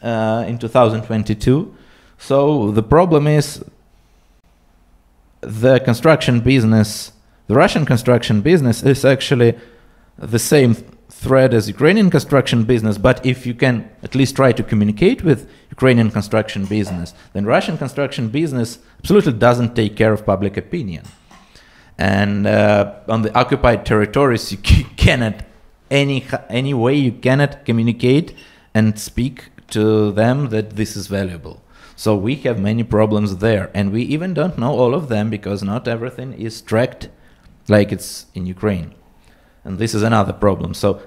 in 2022. So the problem is the construction business, the Russian construction business is actually the same threat as Ukrainian construction business, but if you can at least try to communicate with Ukrainian construction business, then Russian construction business absolutely doesn't take care of public opinion. And on the occupied territories, you cannot, any way you cannot communicate and speak to them that this is valuable. So we have many problems there, and we even don't know all of them because not everything is tracked like it's in Ukraine. And this is another problem. So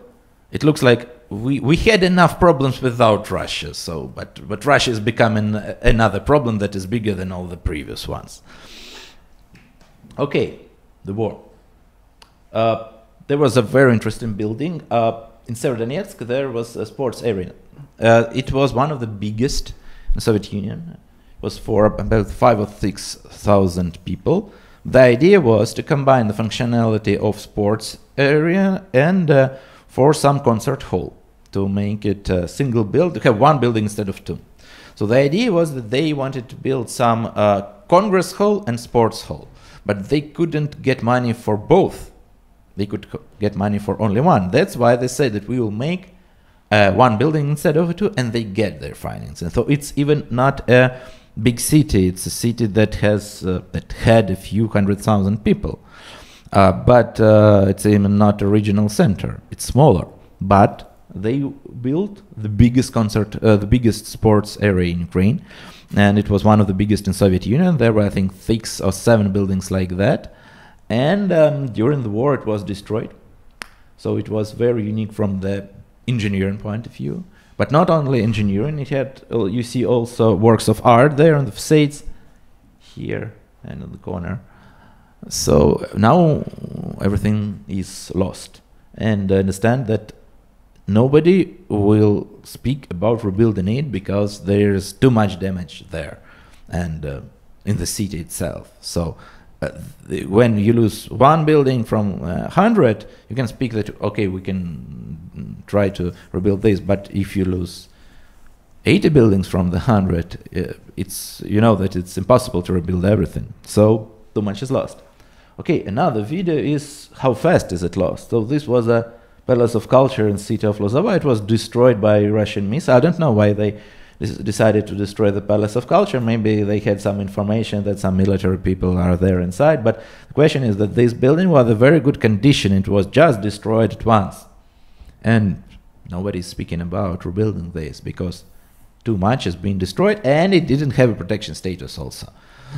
it looks like we had enough problems without Russia. So, but Russia is becoming another problem that is bigger than all the previous ones. Okay, the war. There was a very interesting building in Severodonetsk. There was a sports arena. It was one of the biggest in the Soviet Union. It was for about 5,000 or 6,000 people. The idea was to combine the functionality of sports area and for some concert hall, to make it a single build, to have one building instead of two. So the idea was that they wanted to build some congress hall and sports hall, but they couldn't get money for both. They could get money for only one. That's why they said that we will make one building instead of two, and they get their financing. So it's even not a big city. It's a city that has that had a few 100,000 people, but it's even not a regional center. It's smaller, but they built the biggest the biggest sports area in Ukraine, and it was one of the biggest in Soviet Union. There were, I think, 6 or 7 buildings like that, and during the war it was destroyed. So it was very unique from the engineering point of view. But not only engineering, it had, you see also works of art there on the facades, here and in the corner. So now everything is lost. And I understand that nobody will speak about rebuilding it because there's too much damage there and in the city itself. So when you lose one building from 100, you can speak that, okay, we can try to rebuild this, but if you lose 80 buildings from the 100, it's, you know that it's impossible to rebuild everything. So too much is lost. Okay, another video is how fast is it lost. So this was a Palace of Culture in the city of Lozova. It was destroyed by Russian missile. I don't know why they decided to destroy the Palace of Culture. Maybe they had some information that some military people are there inside. But the question is that this building was in very good condition. It was just destroyed at once. And nobody's speaking about rebuilding this because too much has been destroyed and it didn't have a protection status also.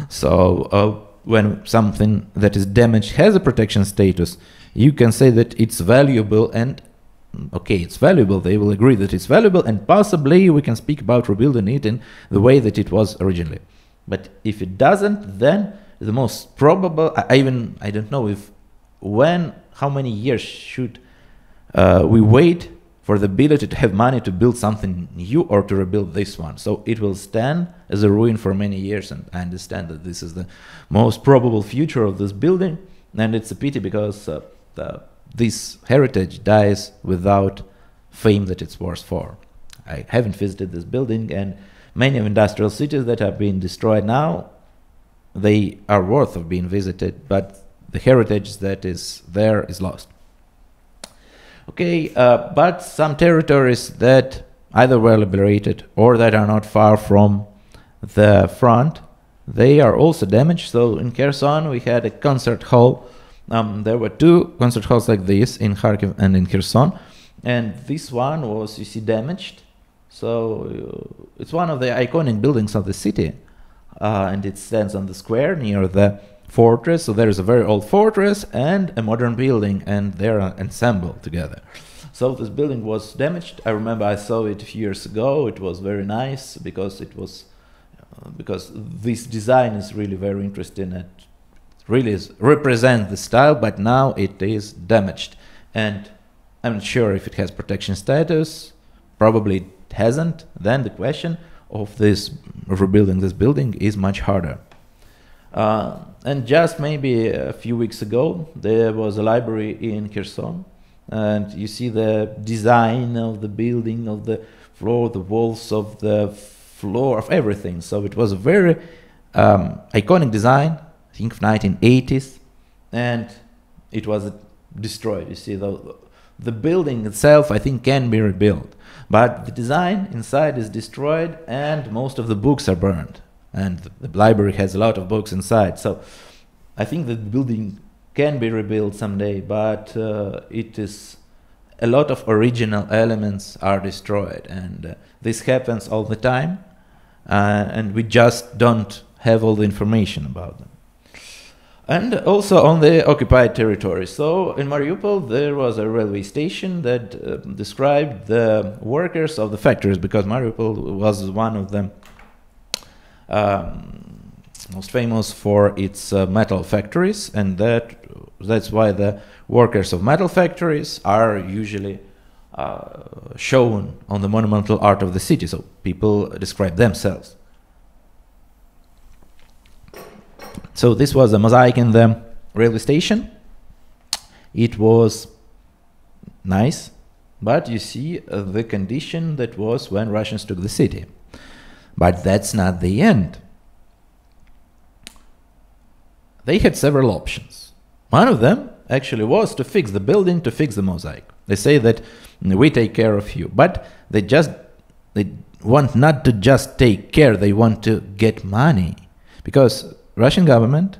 So when something that is damaged has a protection status, you can say that it's valuable, and okay, it's valuable, they will agree that it's valuable, and possibly we can speak about rebuilding it in the way that it was originally. But if it doesn't, then the most probable, I don't know if how many years should we wait for the ability to have money to build something new or to rebuild this one. So it will stand as a ruin for many years, and I understand that this is the most probable future of this building, and it's a pity because this heritage dies without fame that it's worth for. I haven't visited this building, and many of industrial cities that are being destroyed now, they are worth of being visited, but the heritage that is there is lost. Okay, but some territories that either were liberated or that are not far from the front, they are also damaged. So in Kherson we had a concert hall. There were 2 concert halls like this in Kharkiv and in Kherson, and this one was, you see, damaged. So it's one of the iconic buildings of the city, and it stands on the square near the fortress. So there is a very old fortress and a modern building, and they're ensembled together. So this building was damaged. I remember I saw it a few years ago. It was very nice because it was because this design is really very interesting and really represent the style, but now it is damaged, and I'm not sure if it has protection status. Probably it hasn't. Then the question of rebuilding this building is much harder. And just maybe a few weeks ago there was a library in Kherson, and you see the design of the building, of the floor, the walls, of the floor, of everything. So it was a very iconic design, I think 1980s, and it was destroyed. You see, the building itself, I think, can be rebuilt, but the design inside is destroyed, and most of the books are burned, and the library has a lot of books inside. So I think the building can be rebuilt someday, but it is a lot of original elements are destroyed, and this happens all the time, and we just don't have all the information about them. And also on the occupied territory. So in Mariupol there was a railway station that described the workers of the factories, because Mariupol was one of the most famous for its metal factories, and that's why the workers of metal factories are usually shown on the monumental art of the city, so people describe themselves. So this was a mosaic in the railway station. It was nice, but you see the condition that was when Russians took the city. But that's not the end. They had several options. One of them actually was to fix the building, to fix the mosaic. They say that we take care of you, but they want not to just take care, they want to get money, because Russian government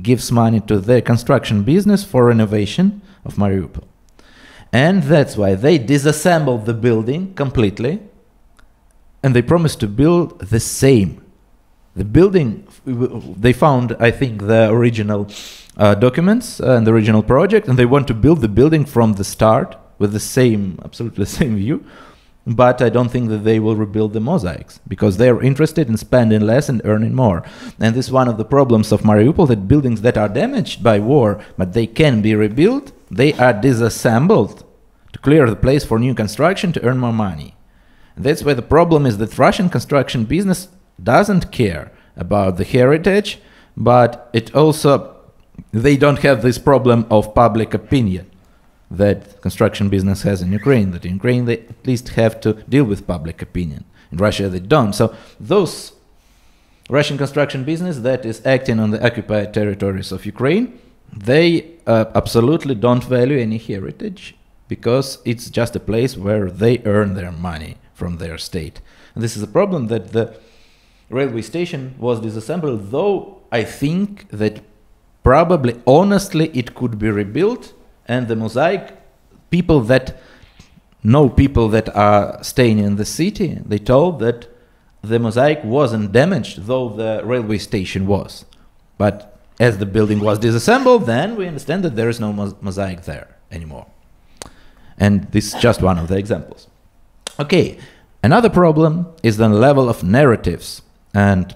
gives money to their construction business for renovation of Mariupol. And that's why they disassembled the building completely, and they promised to build the same. The building, they found, I think, the original documents and the original project, and they want to build the building from the start with the same, absolutely the same view. But I don't think that they will rebuild the mosaics, because they are interested in spending less and earning more. And this is one of the problems of Mariupol, that buildings that are damaged by war, but they can be rebuilt, they are disassembled to clear the place for new construction to earn more money. And that's why the problem is that Russian construction business doesn't care about the heritage, but it also, they don't have this problem of public opinion that construction business has in Ukraine, that in Ukraine they at least have to deal with public opinion. In Russia they don't. So those Russian construction business that is acting on the occupied territories of Ukraine, they absolutely don't value any heritage, because it's just a place where they earn their money from their state. And this is a problem, that the railway station was disassembled, though I think that probably, honestly, it could be rebuilt. And the mosaic, people that know people that are staying in the city, they told that the mosaic wasn't damaged, though the railway station was. But as the building was disassembled, then we understand that there is no mosaic there anymore. And this is just one of the examples. Okay, another problem is the level of narratives. And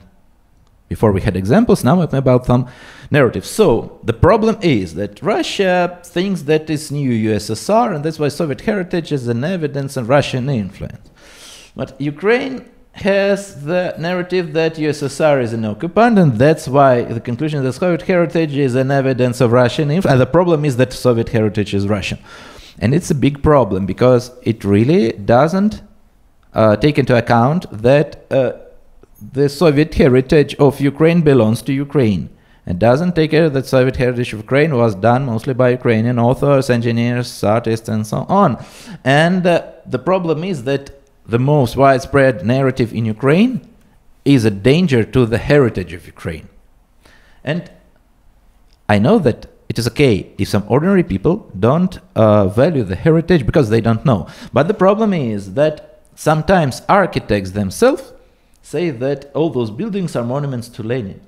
before we had examples, now about some narratives. So the problem is that Russia thinks that it's new USSR, and that's why Soviet heritage is an evidence of Russian influence. But Ukraine has the narrative that USSR is an occupant, and that's why the conclusion that Soviet heritage is an evidence of Russian influence. And the problem is that Soviet heritage is Russian. And it's a big problem, because it really doesn't take into account that the Soviet heritage of Ukraine belongs to Ukraine. It doesn't take care that Soviet heritage of Ukraine was done mostly by Ukrainian authors, engineers, artists, and so on. And the problem is that the most widespread narrative in Ukraine is a danger to the heritage of Ukraine. And I know that it is okay if some ordinary people don't value the heritage because they don't know. But the problem is that sometimes architects themselves say that all those buildings are monuments to Lenin.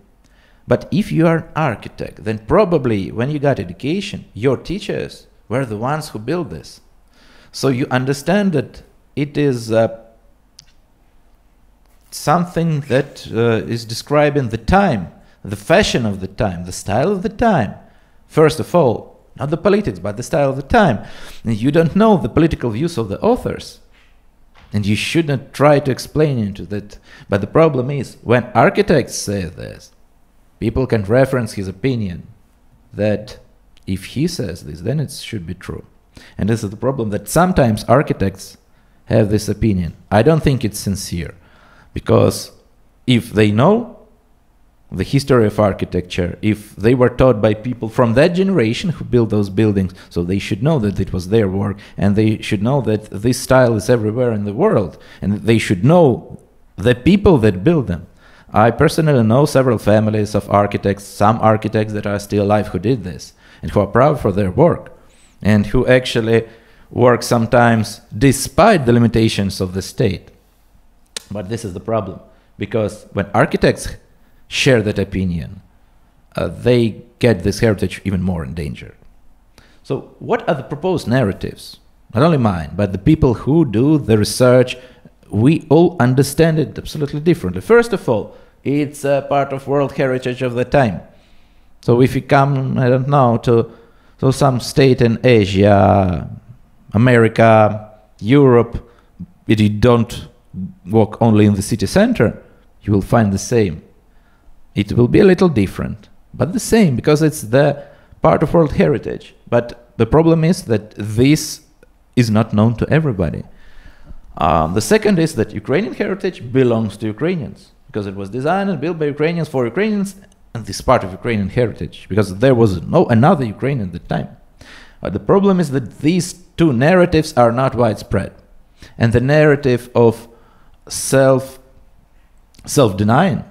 But if you are an architect, then probably when you got education, your teachers were the ones who built this. So you understand that it is something that is describing the time, the fashion of the time, the style of the time. First of all, not the politics, but the style of the time. And you don't know the political views of the authors. And you shouldn't try to explain into that. But the problem is, when architects say this, people can reference his opinion, that if he says this, then it should be true. And this is the problem, that sometimes architects have this opinion. I don't think it's sincere, because if they know the history of architecture, if they were taught by people from that generation who built those buildings, so they should know that it was their work, and they should know that this style is everywhere in the world, and they should know the people that build them. I personally know several families of architects, some architects that are still alive who did this, and who are proud for their work, and who actually work sometimes despite the limitations of the state. But this is the problem, because when architects share that opinion, they get this heritage even more endangered. So what are the proposed narratives? Not only mine, but the people who do the research, we all understand it absolutely differently. First of all, it's a part of world heritage of the time. So if you come, I don't know, to some state in Asia, America, Europe, if you don't walk only in the city center, you will find the same. It will be a little different, but the same, because it's the part of world heritage. But the problem is that this is not known to everybody. The second is that Ukrainian heritage belongs to Ukrainians, because it was designed and built by Ukrainians for Ukrainians, this part of Ukrainian heritage, because there was no another Ukraine at the time. The problem is that these two narratives are not widespread. And the narrative of self-denying,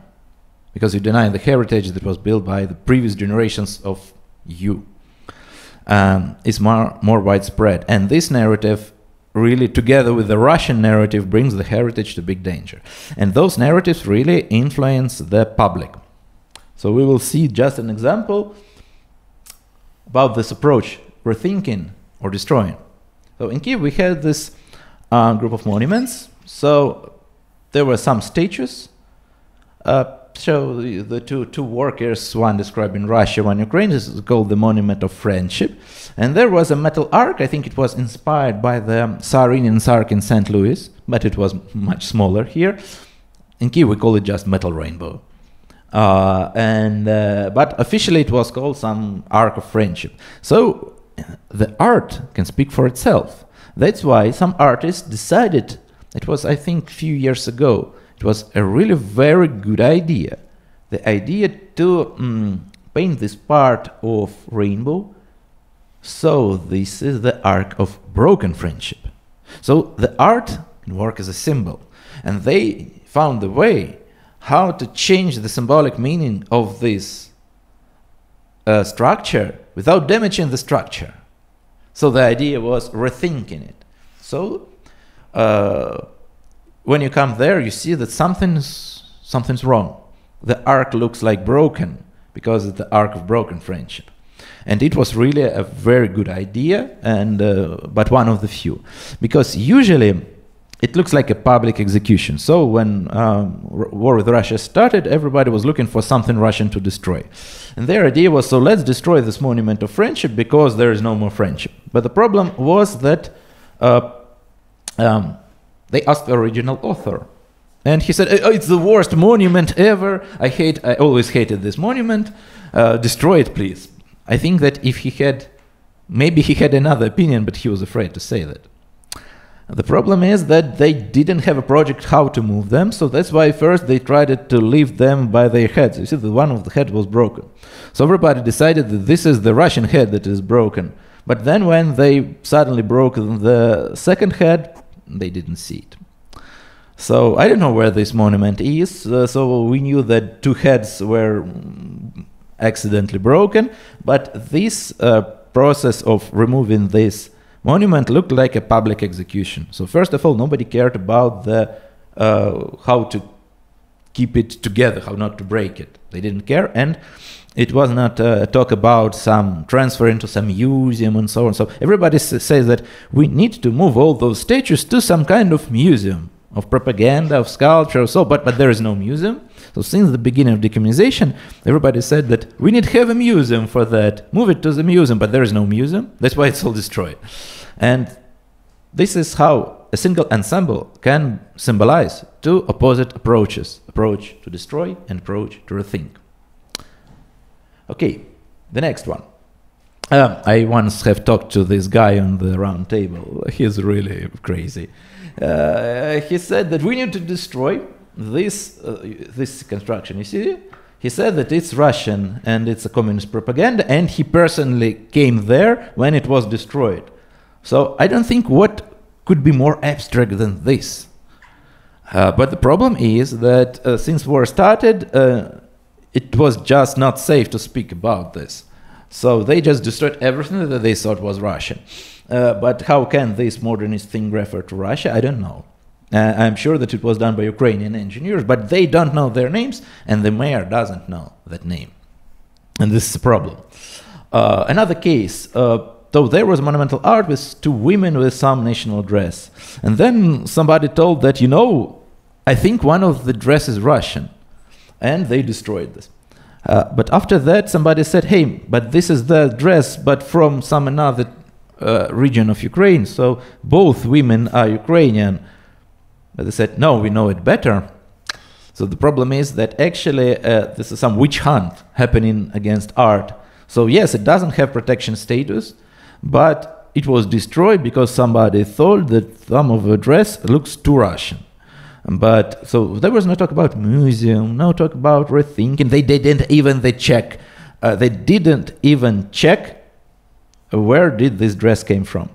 because you deny the heritage that was built by the previous generations of you, is more widespread. And this narrative really, together with the Russian narrative, brings the heritage to big danger. And those narratives really influence the public. So we will see just an example about this approach, rethinking or destroying. So in Kiev we had this group of monuments. So there were some statues. So the two workers, one described in Russia, one in Ukraine, this is called the Monument of Friendship. And there was a metal ark. I think it was inspired by the Tsarinian's ark in St. Louis, but it was much smaller here. In Kiev we call it just metal rainbow. But officially it was called some Ark of Friendship. So the art can speak for itself. That's why some artists decided, it was I think a few years ago, it was a really very good idea. The idea to paint this part of rainbow. So this is the arc of broken friendship. So the art can work as a symbol. And they found the way how to change the symbolic meaning of this structure without damaging the structure. So the idea was rethinking it. So when you come there, you see that something's wrong. The arc looks like broken because it's the arc of broken friendship. And it was really a very good idea, and but one of the few. Because usually it looks like a public execution. So when war with Russia started, everybody was looking for something Russian to destroy. And their idea was, so let's destroy this monument of friendship because there is no more friendship. But the problem was that they asked the original author. And he said, oh, it's the worst monument ever. I always hated this monument. Destroy it, please. I think that if maybe he had another opinion, but he was afraid to say that. The problem is that they didn't have a project how to move them, so that's why first they tried to leave them by their heads. You see, the one of the head was broken. So everybody decided that this is the Russian head that is broken. But then when they suddenly broke the second head, they didn't see it. So I don't know where this monument is, so we knew that two heads were accidentally broken, but this process of removing this monument looked like a public execution. So first of all, nobody cared about how to keep it together, how not to break it. They didn't care, and it was not a talk about some transfer into some museum and so on. So everybody says that we need to move all those statues to some kind of museum of propaganda, of sculpture, or so, but there is no museum. So since the beginning of decommunization, everybody said that we need to have a museum for that. Move it to the museum, but there is no museum. That's why it's all destroyed. And this is how a single ensemble can symbolize two opposite approaches. Approach to destroy and approach to rethink. Okay, the next one. I once have talked to this guy on the round table. He's really crazy. He said that we need to destroy this construction. You see, he said that it's Russian and it's a communist propaganda, and he personally came there when it was destroyed. So I don't think what could be more abstract than this. But the problem is that since war started, it was just not safe to speak about this. So they just destroyed everything that they thought was Russian. But how can this modernist thing refer to Russia? I don't know. I'm sure that it was done by Ukrainian engineers, but they don't know their names, and the mayor doesn't know that name. And this is a problem. Another case, though there was monumental art with two women with some national dress. And then somebody told that, you know, I think one of the dress is Russian. And they destroyed this. But after that, somebody said, hey, but this is the dress, but from some another region of Ukraine. So both women are Ukrainian. But they said, no, we know it better. So the problem is that actually this is some witch hunt happening against art. So yes, it doesn't have protection status, but it was destroyed because somebody thought that some of the dress looks too Russian. But so there was no talk about museum, no talk about rethinking. They didn't even check. They didn't even check where did this dress came from.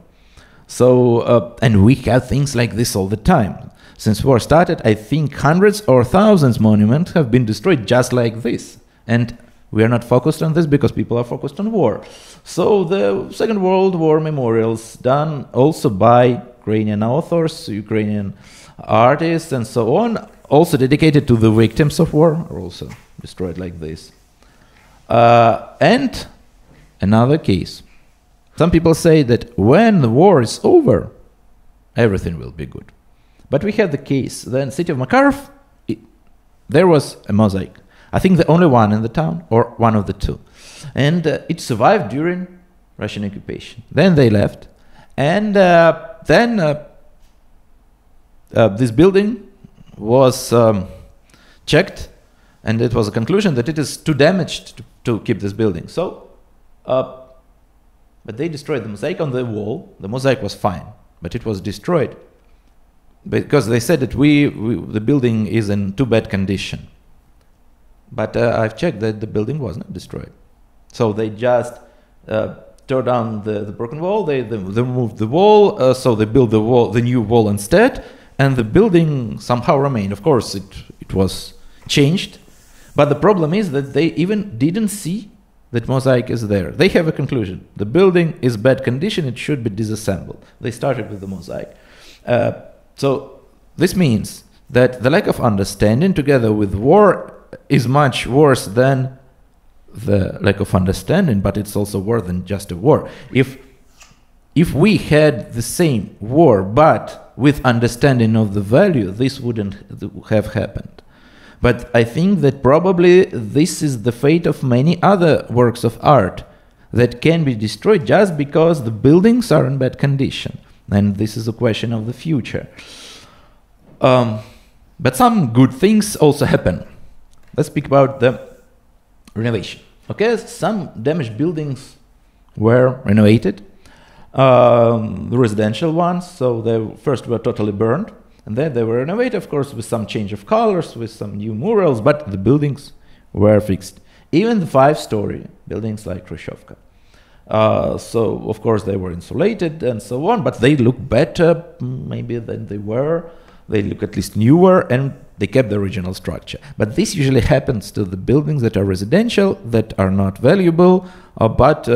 So and we have things like this all the time. Since war started, I think hundreds or thousands monuments have been destroyed just like this. And we are not focused on this because people are focused on war. So the Second World War memorials done also by Ukrainian authors, Ukrainian artists, and so on, also dedicated to the victims of war, are also destroyed like this. And another case. Some people say that when the war is over, everything will be good. But we had the case, then city of Makarov, there was a mosaic. I think the only one in the town, or one of the two. And it survived during Russian occupation. Then they left. And then this building was checked, and it was a conclusion that it is too damaged to keep this building. So, but they destroyed the mosaic on the wall. The mosaic was fine, but it was destroyed because they said that the building is in too bad condition. But I've checked that the building was not destroyed. So they just tore down the broken wall, they removed the wall, so they built the new wall instead, and the building somehow remained. Of course, it was changed, but the problem is that they even didn't see that mosaic is there. They have a conclusion. The building is bad condition, it should be disassembled. They started with the mosaic. So this means that the lack of understanding together with war is much worse than the lack of understanding, but it's also worse than just a war. If we had the same war, but with understanding of the value, this wouldn't have happened. But I think that probably this is the fate of many other works of art that can be destroyed just because the buildings are in bad condition. And this is a question of the future. But some good things also happen. Let's speak about the renovation. Okay, some damaged buildings were renovated. The residential ones, so they first were totally burned, and then they were renovated, of course, with some change of colors, with some new murals, but the buildings were fixed. Even the 5-story buildings like Khrushchevka. So, of course, they were insulated and so on, but they look better maybe than they were. They look at least newer, and they kept the original structure. But this usually happens to the buildings that are residential, that are not valuable, but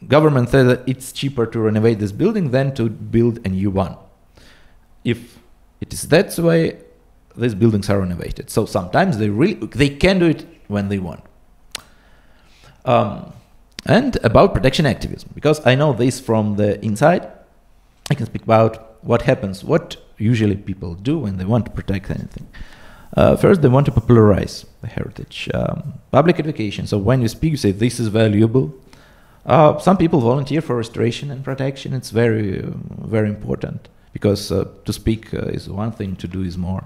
government says that it's cheaper to renovate this building than to build a new one. If it is that way, these buildings are renovated. So sometimes they can do it when they want. And about protection activism, because I know this from the inside, I can speak about what happens, what usually people do when they want to protect anything. First, they want to popularize the heritage. Public education. So when you speak, you say this is valuable. Some people volunteer for restoration and protection. It's very, very important because to speak is one thing, to do is more.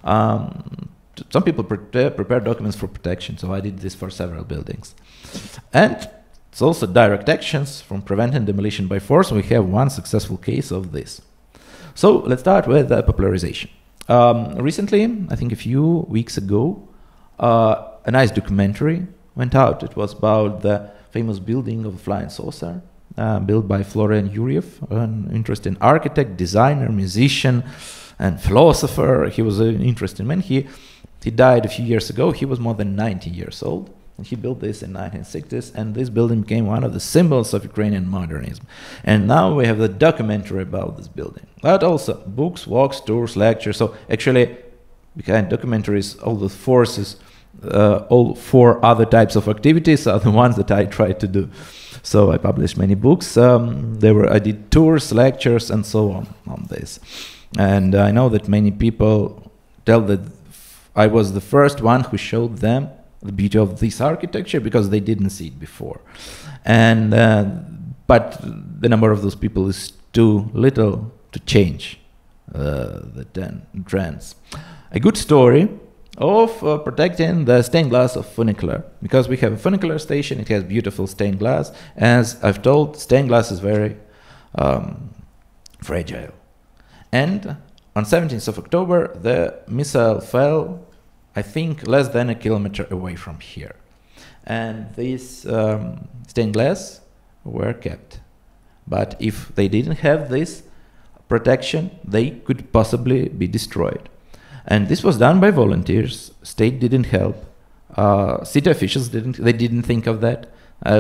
Some people prepare documents for protection. So I did this for several buildings. And it's also direct actions from preventing demolition by force. We have one successful case of this. So let's start with popularization. Recently, I think a few weeks ago, a nice documentary went out. It was about the famous building of a flying saucer, built by Florian Yuriev, an interesting architect, designer, musician, and philosopher. He was an interesting man. He died a few years ago. He was more than 90 years old. And he built this in 1960s, and this building became one of the symbols of Ukrainian modernism. And now we have the documentary about this building. But also books, walks, tours, lectures. So actually, behind documentaries, all the forces, all 4 other types of activities are the ones that I tried to do. So I published many books. I did tours, lectures, and so on this. And I know that many people tell that I was the first one who showed them the beauty of this architecture because they didn't see it before. And but the number of those people is too little to change the trends. A good story of protecting the stained glass of funicular, because we have a funicular station. It has beautiful stained glass. As I've told, stained glass is very fragile. And on 17th of October, the missile fell, I think, less than a kilometer away from here. And these stained glass were kept. But if they didn't have this protection, they could possibly be destroyed. And this was done by volunteers. State didn't help. City officials didn't think of that.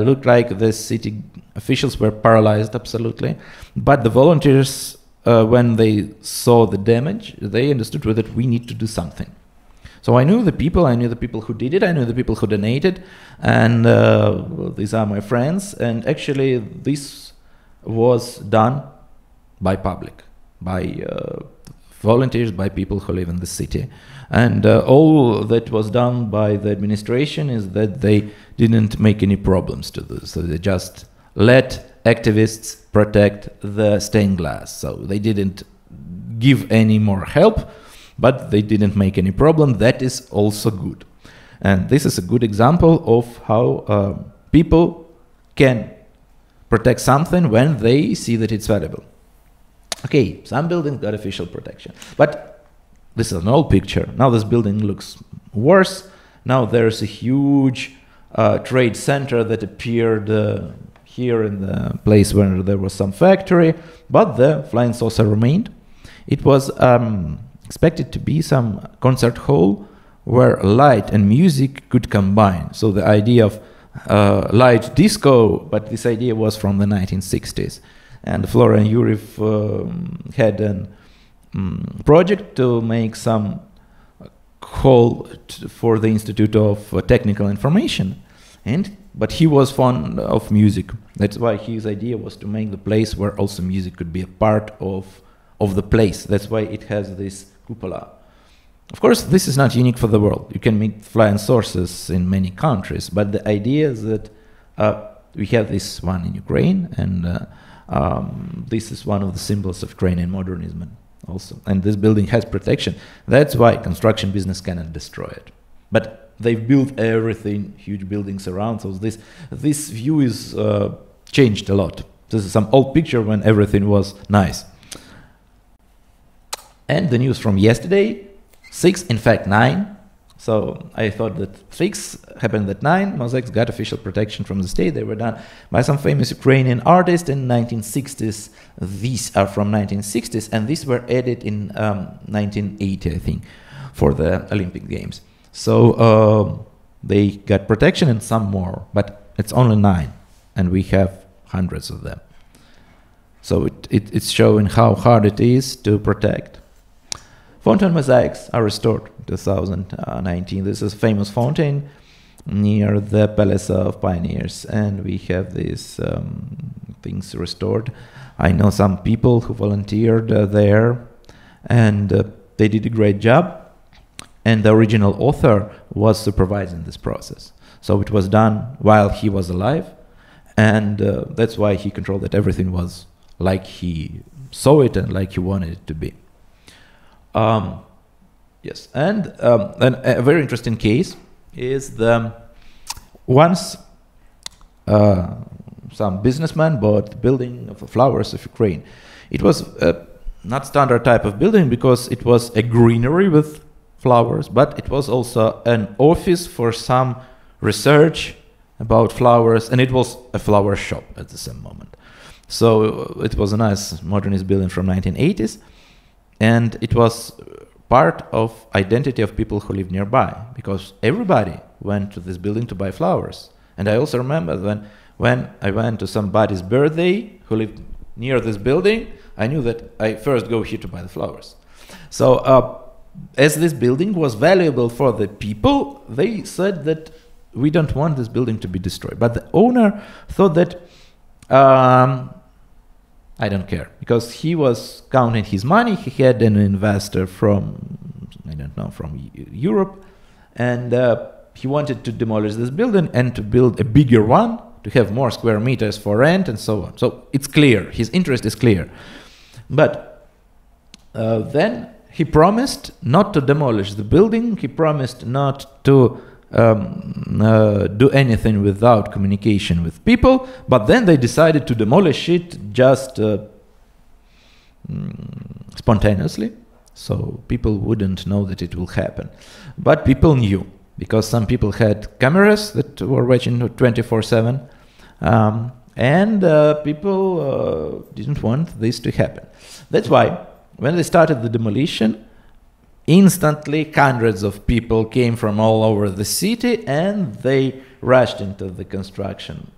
Looked like the city officials were paralyzed absolutely. But the volunteers, when they saw the damage, they understood that we need to do something. So I knew the people who did it, I knew the people who donated, and these are my friends. And actually, this was done by public, by volunteers, by people who live in the city. And all that was done by the administration is that they didn't make any problems to this. So they just let activists protect the stained glass. So they didn't give any more help, but they didn't make any problem. That is also good. And this is a good example of how people can protect something when they see that it's valuable. Okay, some buildings got official protection, but this is an old picture. Now this building looks worse. Now there's a huge trade center that appeared here in the place where there was some factory, but the flying saucer remained. It was expected to be some concert hall where light and music could combine. So the idea of light disco, but this idea was from the 1960s. And Florian Yuriv had a project to make some hall for the Institute of Technical Information. But he was fond of music. That's why his idea was to make the place where also music could be a part of the place. That's why it has this cupola. Of course, this is not unique for the world. You can make flying saucers in many countries, but the idea is that we have this one in Ukraine, and this is one of the symbols of Ukrainian modernism also. And this building has protection. That's why construction business cannot destroy it. But they've built everything, huge buildings around, so this view is changed a lot. This is some old picture when everything was nice. And the news from yesterday, 6, in fact 9. So I thought that 6 happened at 9. Mosaics got official protection from the state. They were done by some famous Ukrainian artists in 1960s. These are from 1960s, and these were added in 1980, I think, for the Olympic Games. So they got protection and some more, but it's only 9, and we have hundreds of them. So it's showing how hard it is to protect. Fountain mosaics are restored in 2019. This is a famous fountain near the Palace of Pioneers, and we have these things restored. I know some people who volunteered there, and they did a great job. And the original author was supervising this process. So it was done while he was alive, and that's why he controlled that everything was like he saw it and like he wanted it to be. Yes, and a very interesting case is once some businessman bought the building of flowers of Ukraine. It was not standard type of building because it was a greenery with flowers, but it was also an office for some research about flowers, and it was a flower shop at the same moment. So it was a nice modernist building from 1980s, and it was part of identity of people who lived nearby, because everybody went to this building to buy flowers. And I also remember when I went to somebody's birthday who lived near this building, I knew that I first go here to buy the flowers. So as this building was valuable for the people, they said that we don't want this building to be destroyed. But the owner thought that I don't care, because he was counting his money. He had an investor from, I don't know, from Europe, and he wanted to demolish this building and to build a bigger one, to have more square meters for rent and so on. So it's clear, his interest is clear. But then he promised not to demolish the building. He promised not to do anything without communication with people, but then they decided to demolish it just spontaneously. So people wouldn't know that it will happen. But people knew, because some people had cameras that were watching 24/7, and people didn't want this to happen. That's why when they started the demolition, instantly hundreds of people came from all over the city and they rushed into the construction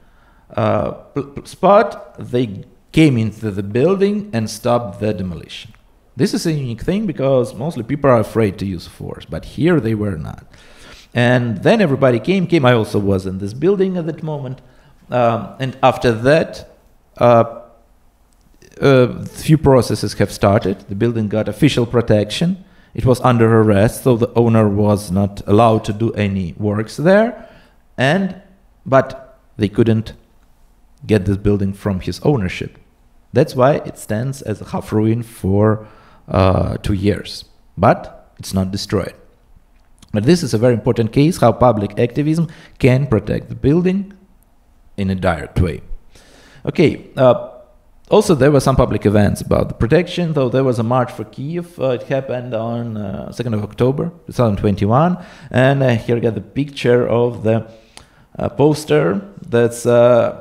spot. They came into the building and stopped the demolition. This is a unique thing because mostly people are afraid to use force, but here they were not. And then everybody came. I also was in this building at that moment. And after that, few processes have started. The building got official protection. It was under arrest, so the owner was not allowed to do any works there. But they couldn't get this building from his ownership. That's why it stands as a half ruin for 2 years. But it's not destroyed. But this is a very important case, how public activism can protect the building in a direct way. Okay, also there were some public events about the protection, though there was a march for Kiev. It happened on 2nd of October 2021, and here I got the picture of the poster that's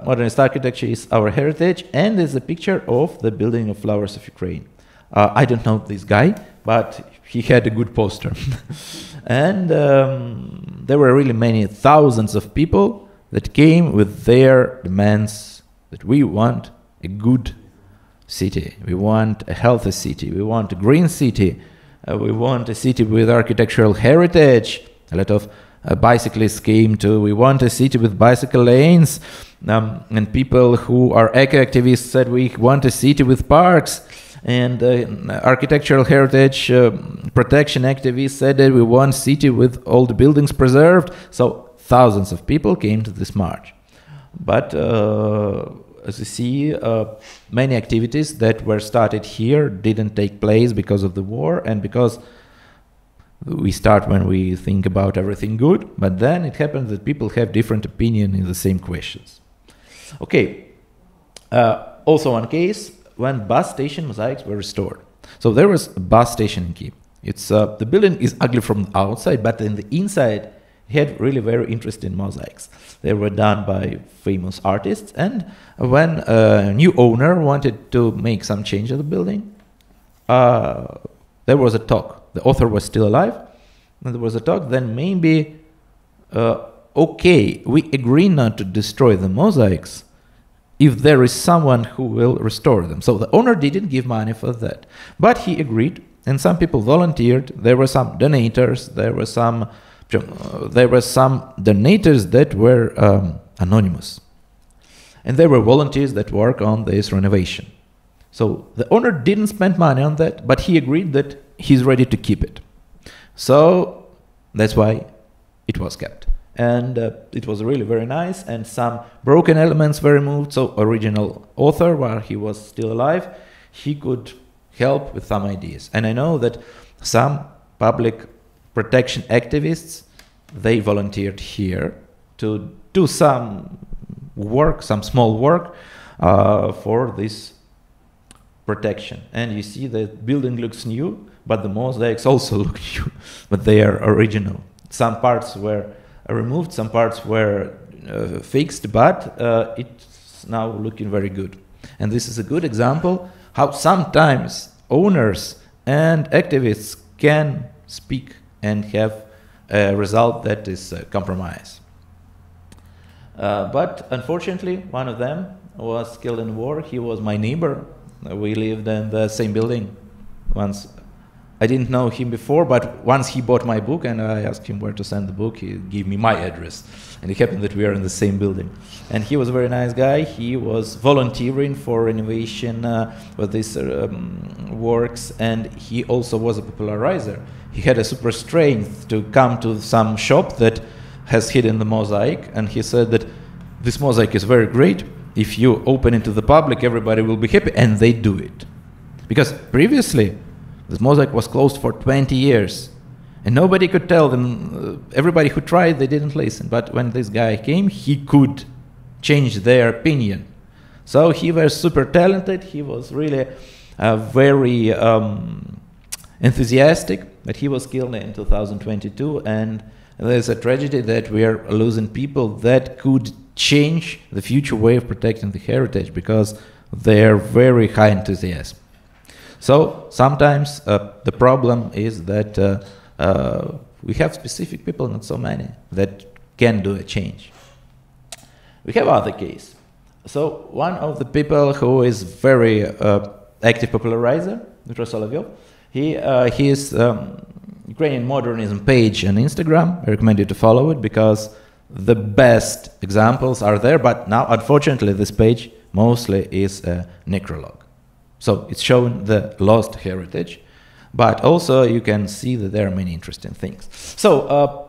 Modernist architecture is our heritage, and there's a picture of the building of Flowers of Ukraine. I don't know this guy, but he had a good poster. And there were really many thousands of people that came with their demands that we want a good city, we want a healthy city, we want a green city, we want a city with architectural heritage. A lot of bicyclists came to, we want a city with bicycle lanes, and people who are eco-activists said we want a city with parks. And architectural heritage protection activists said that we want city with all the buildings preserved. So thousands of people came to this march. But as you see, many activities that were started here didn't take place because of the war and because we start when we think about everything good, but then it happens that people have different opinion in the same questions. Okay, also one case, when bus station mosaics were restored. So there was a bus station in Kyiv. It's the building is ugly from the outside, but in the inside, it had really very interesting mosaics. They were done by famous artists, and when a new owner wanted to make some change of the building, there was a talk. The author was still alive, and there was a talk. Then maybe, okay, we agree not to destroy the mosaics if there is someone who will restore them. So the owner didn't give money for that, but he agreed, and some people volunteered. There were some donators. There were some donators that were anonymous, and there were volunteers that work on this renovation. So the owner didn't spend money on that, but he agreed that he's ready to keep it. So that's why it was kept. And it was really very nice, and some broken elements were removed. So original author, while he was still alive, he could help with some ideas. And I know that some public protection activists, they volunteered here to do some work, some small work for this protection. And you see the building looks new, but the mosaics also look new, but they are original. Some parts were removed, some parts were fixed, but it's now looking very good. And this is a good example how sometimes owners and activists can speak and have a result that is a compromise. But unfortunately, one of them was killed in war. He was my neighbor. We lived in the same building. Once I didn't know him before, but once he bought my book and I asked him where to send the book, he gave me my address. And it happened that we are in the same building. And he was a very nice guy. He was volunteering for renovation with these works, and he also was a popularizer. He had a super strength to come to some shop that has hidden the mosaic, and he said that this mosaic is very great. If you open it to the public, everybody will be happy, and they do it. Because previously, this mosaic was closed for 20 years, and nobody could tell them. Everybody who tried, they didn't listen. But when this guy came, he could change their opinion. So he was super talented. He was really very enthusiastic, but he was killed in 2022, and there's a tragedy that we are losing people that could change the future way of protecting the heritage because they're very high enthusiasm. So sometimes the problem is that we have specific people, not so many, that can do a change. We have other case. So one of the people who is very active popularizer, Dmitry Solovyov, he is Ukrainian modernism page on Instagram. I recommend you to follow it because the best examples are there, but now unfortunately this page mostly is a necrologue. So it's showing the lost heritage, but also you can see that there are many interesting things. So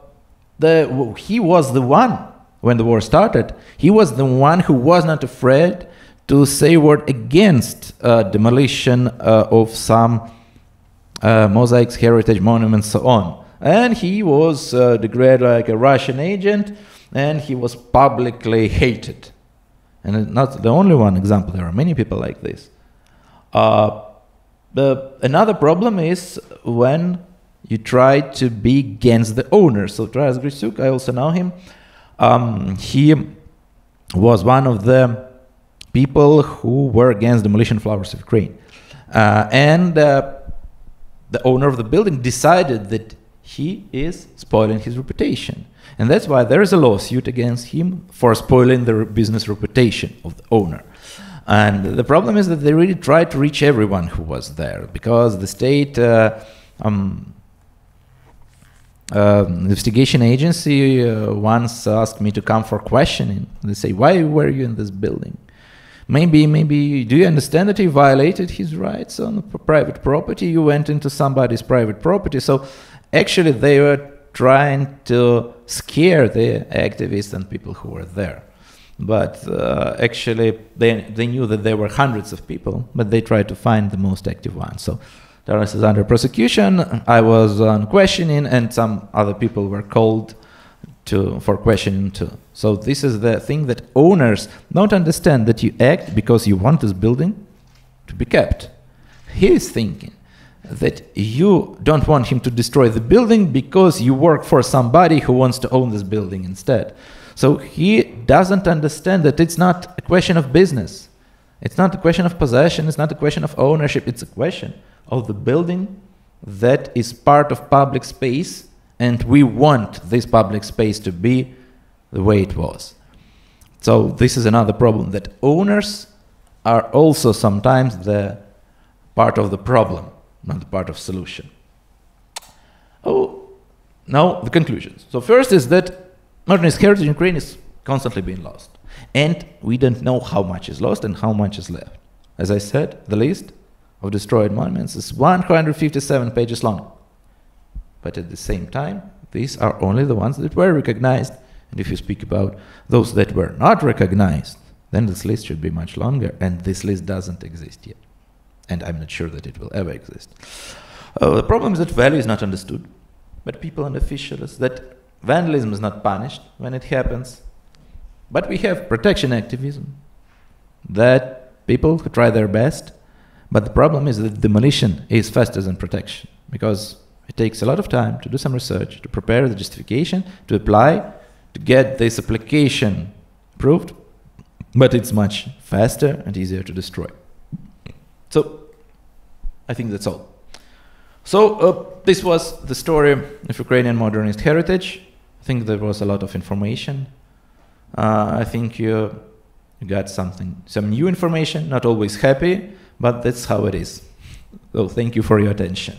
he was the one, when the war started, he was the one who was not afraid to say a word against demolition of some mosaics, heritage monuments, so on. And he was degraded like a Russian agent, and he was publicly hated. And not the only one example, there are many people like this. Another problem is when you try to be against the owner. So Taras Grisuk, I also know him. He was one of the people who were against demolition of flowers of Ukraine. And the owner of the building decided that he is spoiling his reputation. And that's why there is a lawsuit against him for spoiling the business reputation of the owner. And the problem is that they really tried to reach everyone who was there, because the state investigation agency once asked me to come for questioning. They say, why were you in this building? Maybe, do you understand that you violated his rights on private property? You went into somebody's private property. So actually they were trying to scare the activists and people who were there. But actually they knew that there were hundreds of people, but they tried to find the most active ones. So Taras is under prosecution, I was on questioning, and some other people were called for questioning too. So this is the thing that owners don't understand, that you act because you want this building to be kept. He is thinking that you don't want him to destroy the building because you work for somebody who wants to own this building instead. So he doesn't understand that it's not a question of business. It's not a question of possession. It's not a question of ownership. It's a question of the building that is part of public space, and we want this public space to be the way it was. So this is another problem, that owners are also sometimes the part of the problem, not the part of solution. Oh, now the conclusions. So first is that modernist heritage in Ukraine is constantly being lost. And we don't know how much is lost and how much is left. As I said, the list of destroyed monuments is 157 pages long. But at the same time, these are only the ones that were recognized. And if you speak about those that were not recognized, then this list should be much longer. And this list doesn't exist yet. And I'm not sure that it will ever exist. The problem is that value is not understood by people and officials, that vandalism is not punished when it happens. But we have protection activism, that people who try their best, but the problem is that demolition is faster than protection, because it takes a lot of time to do some research, to prepare the justification, to apply, to get this application approved, but it's much faster and easier to destroy. So I think that's all. So this was the story of Ukrainian modernist heritage. I think there was a lot of information. I think you got some new information, not always happy, but that's how it is. So thank you for your attention.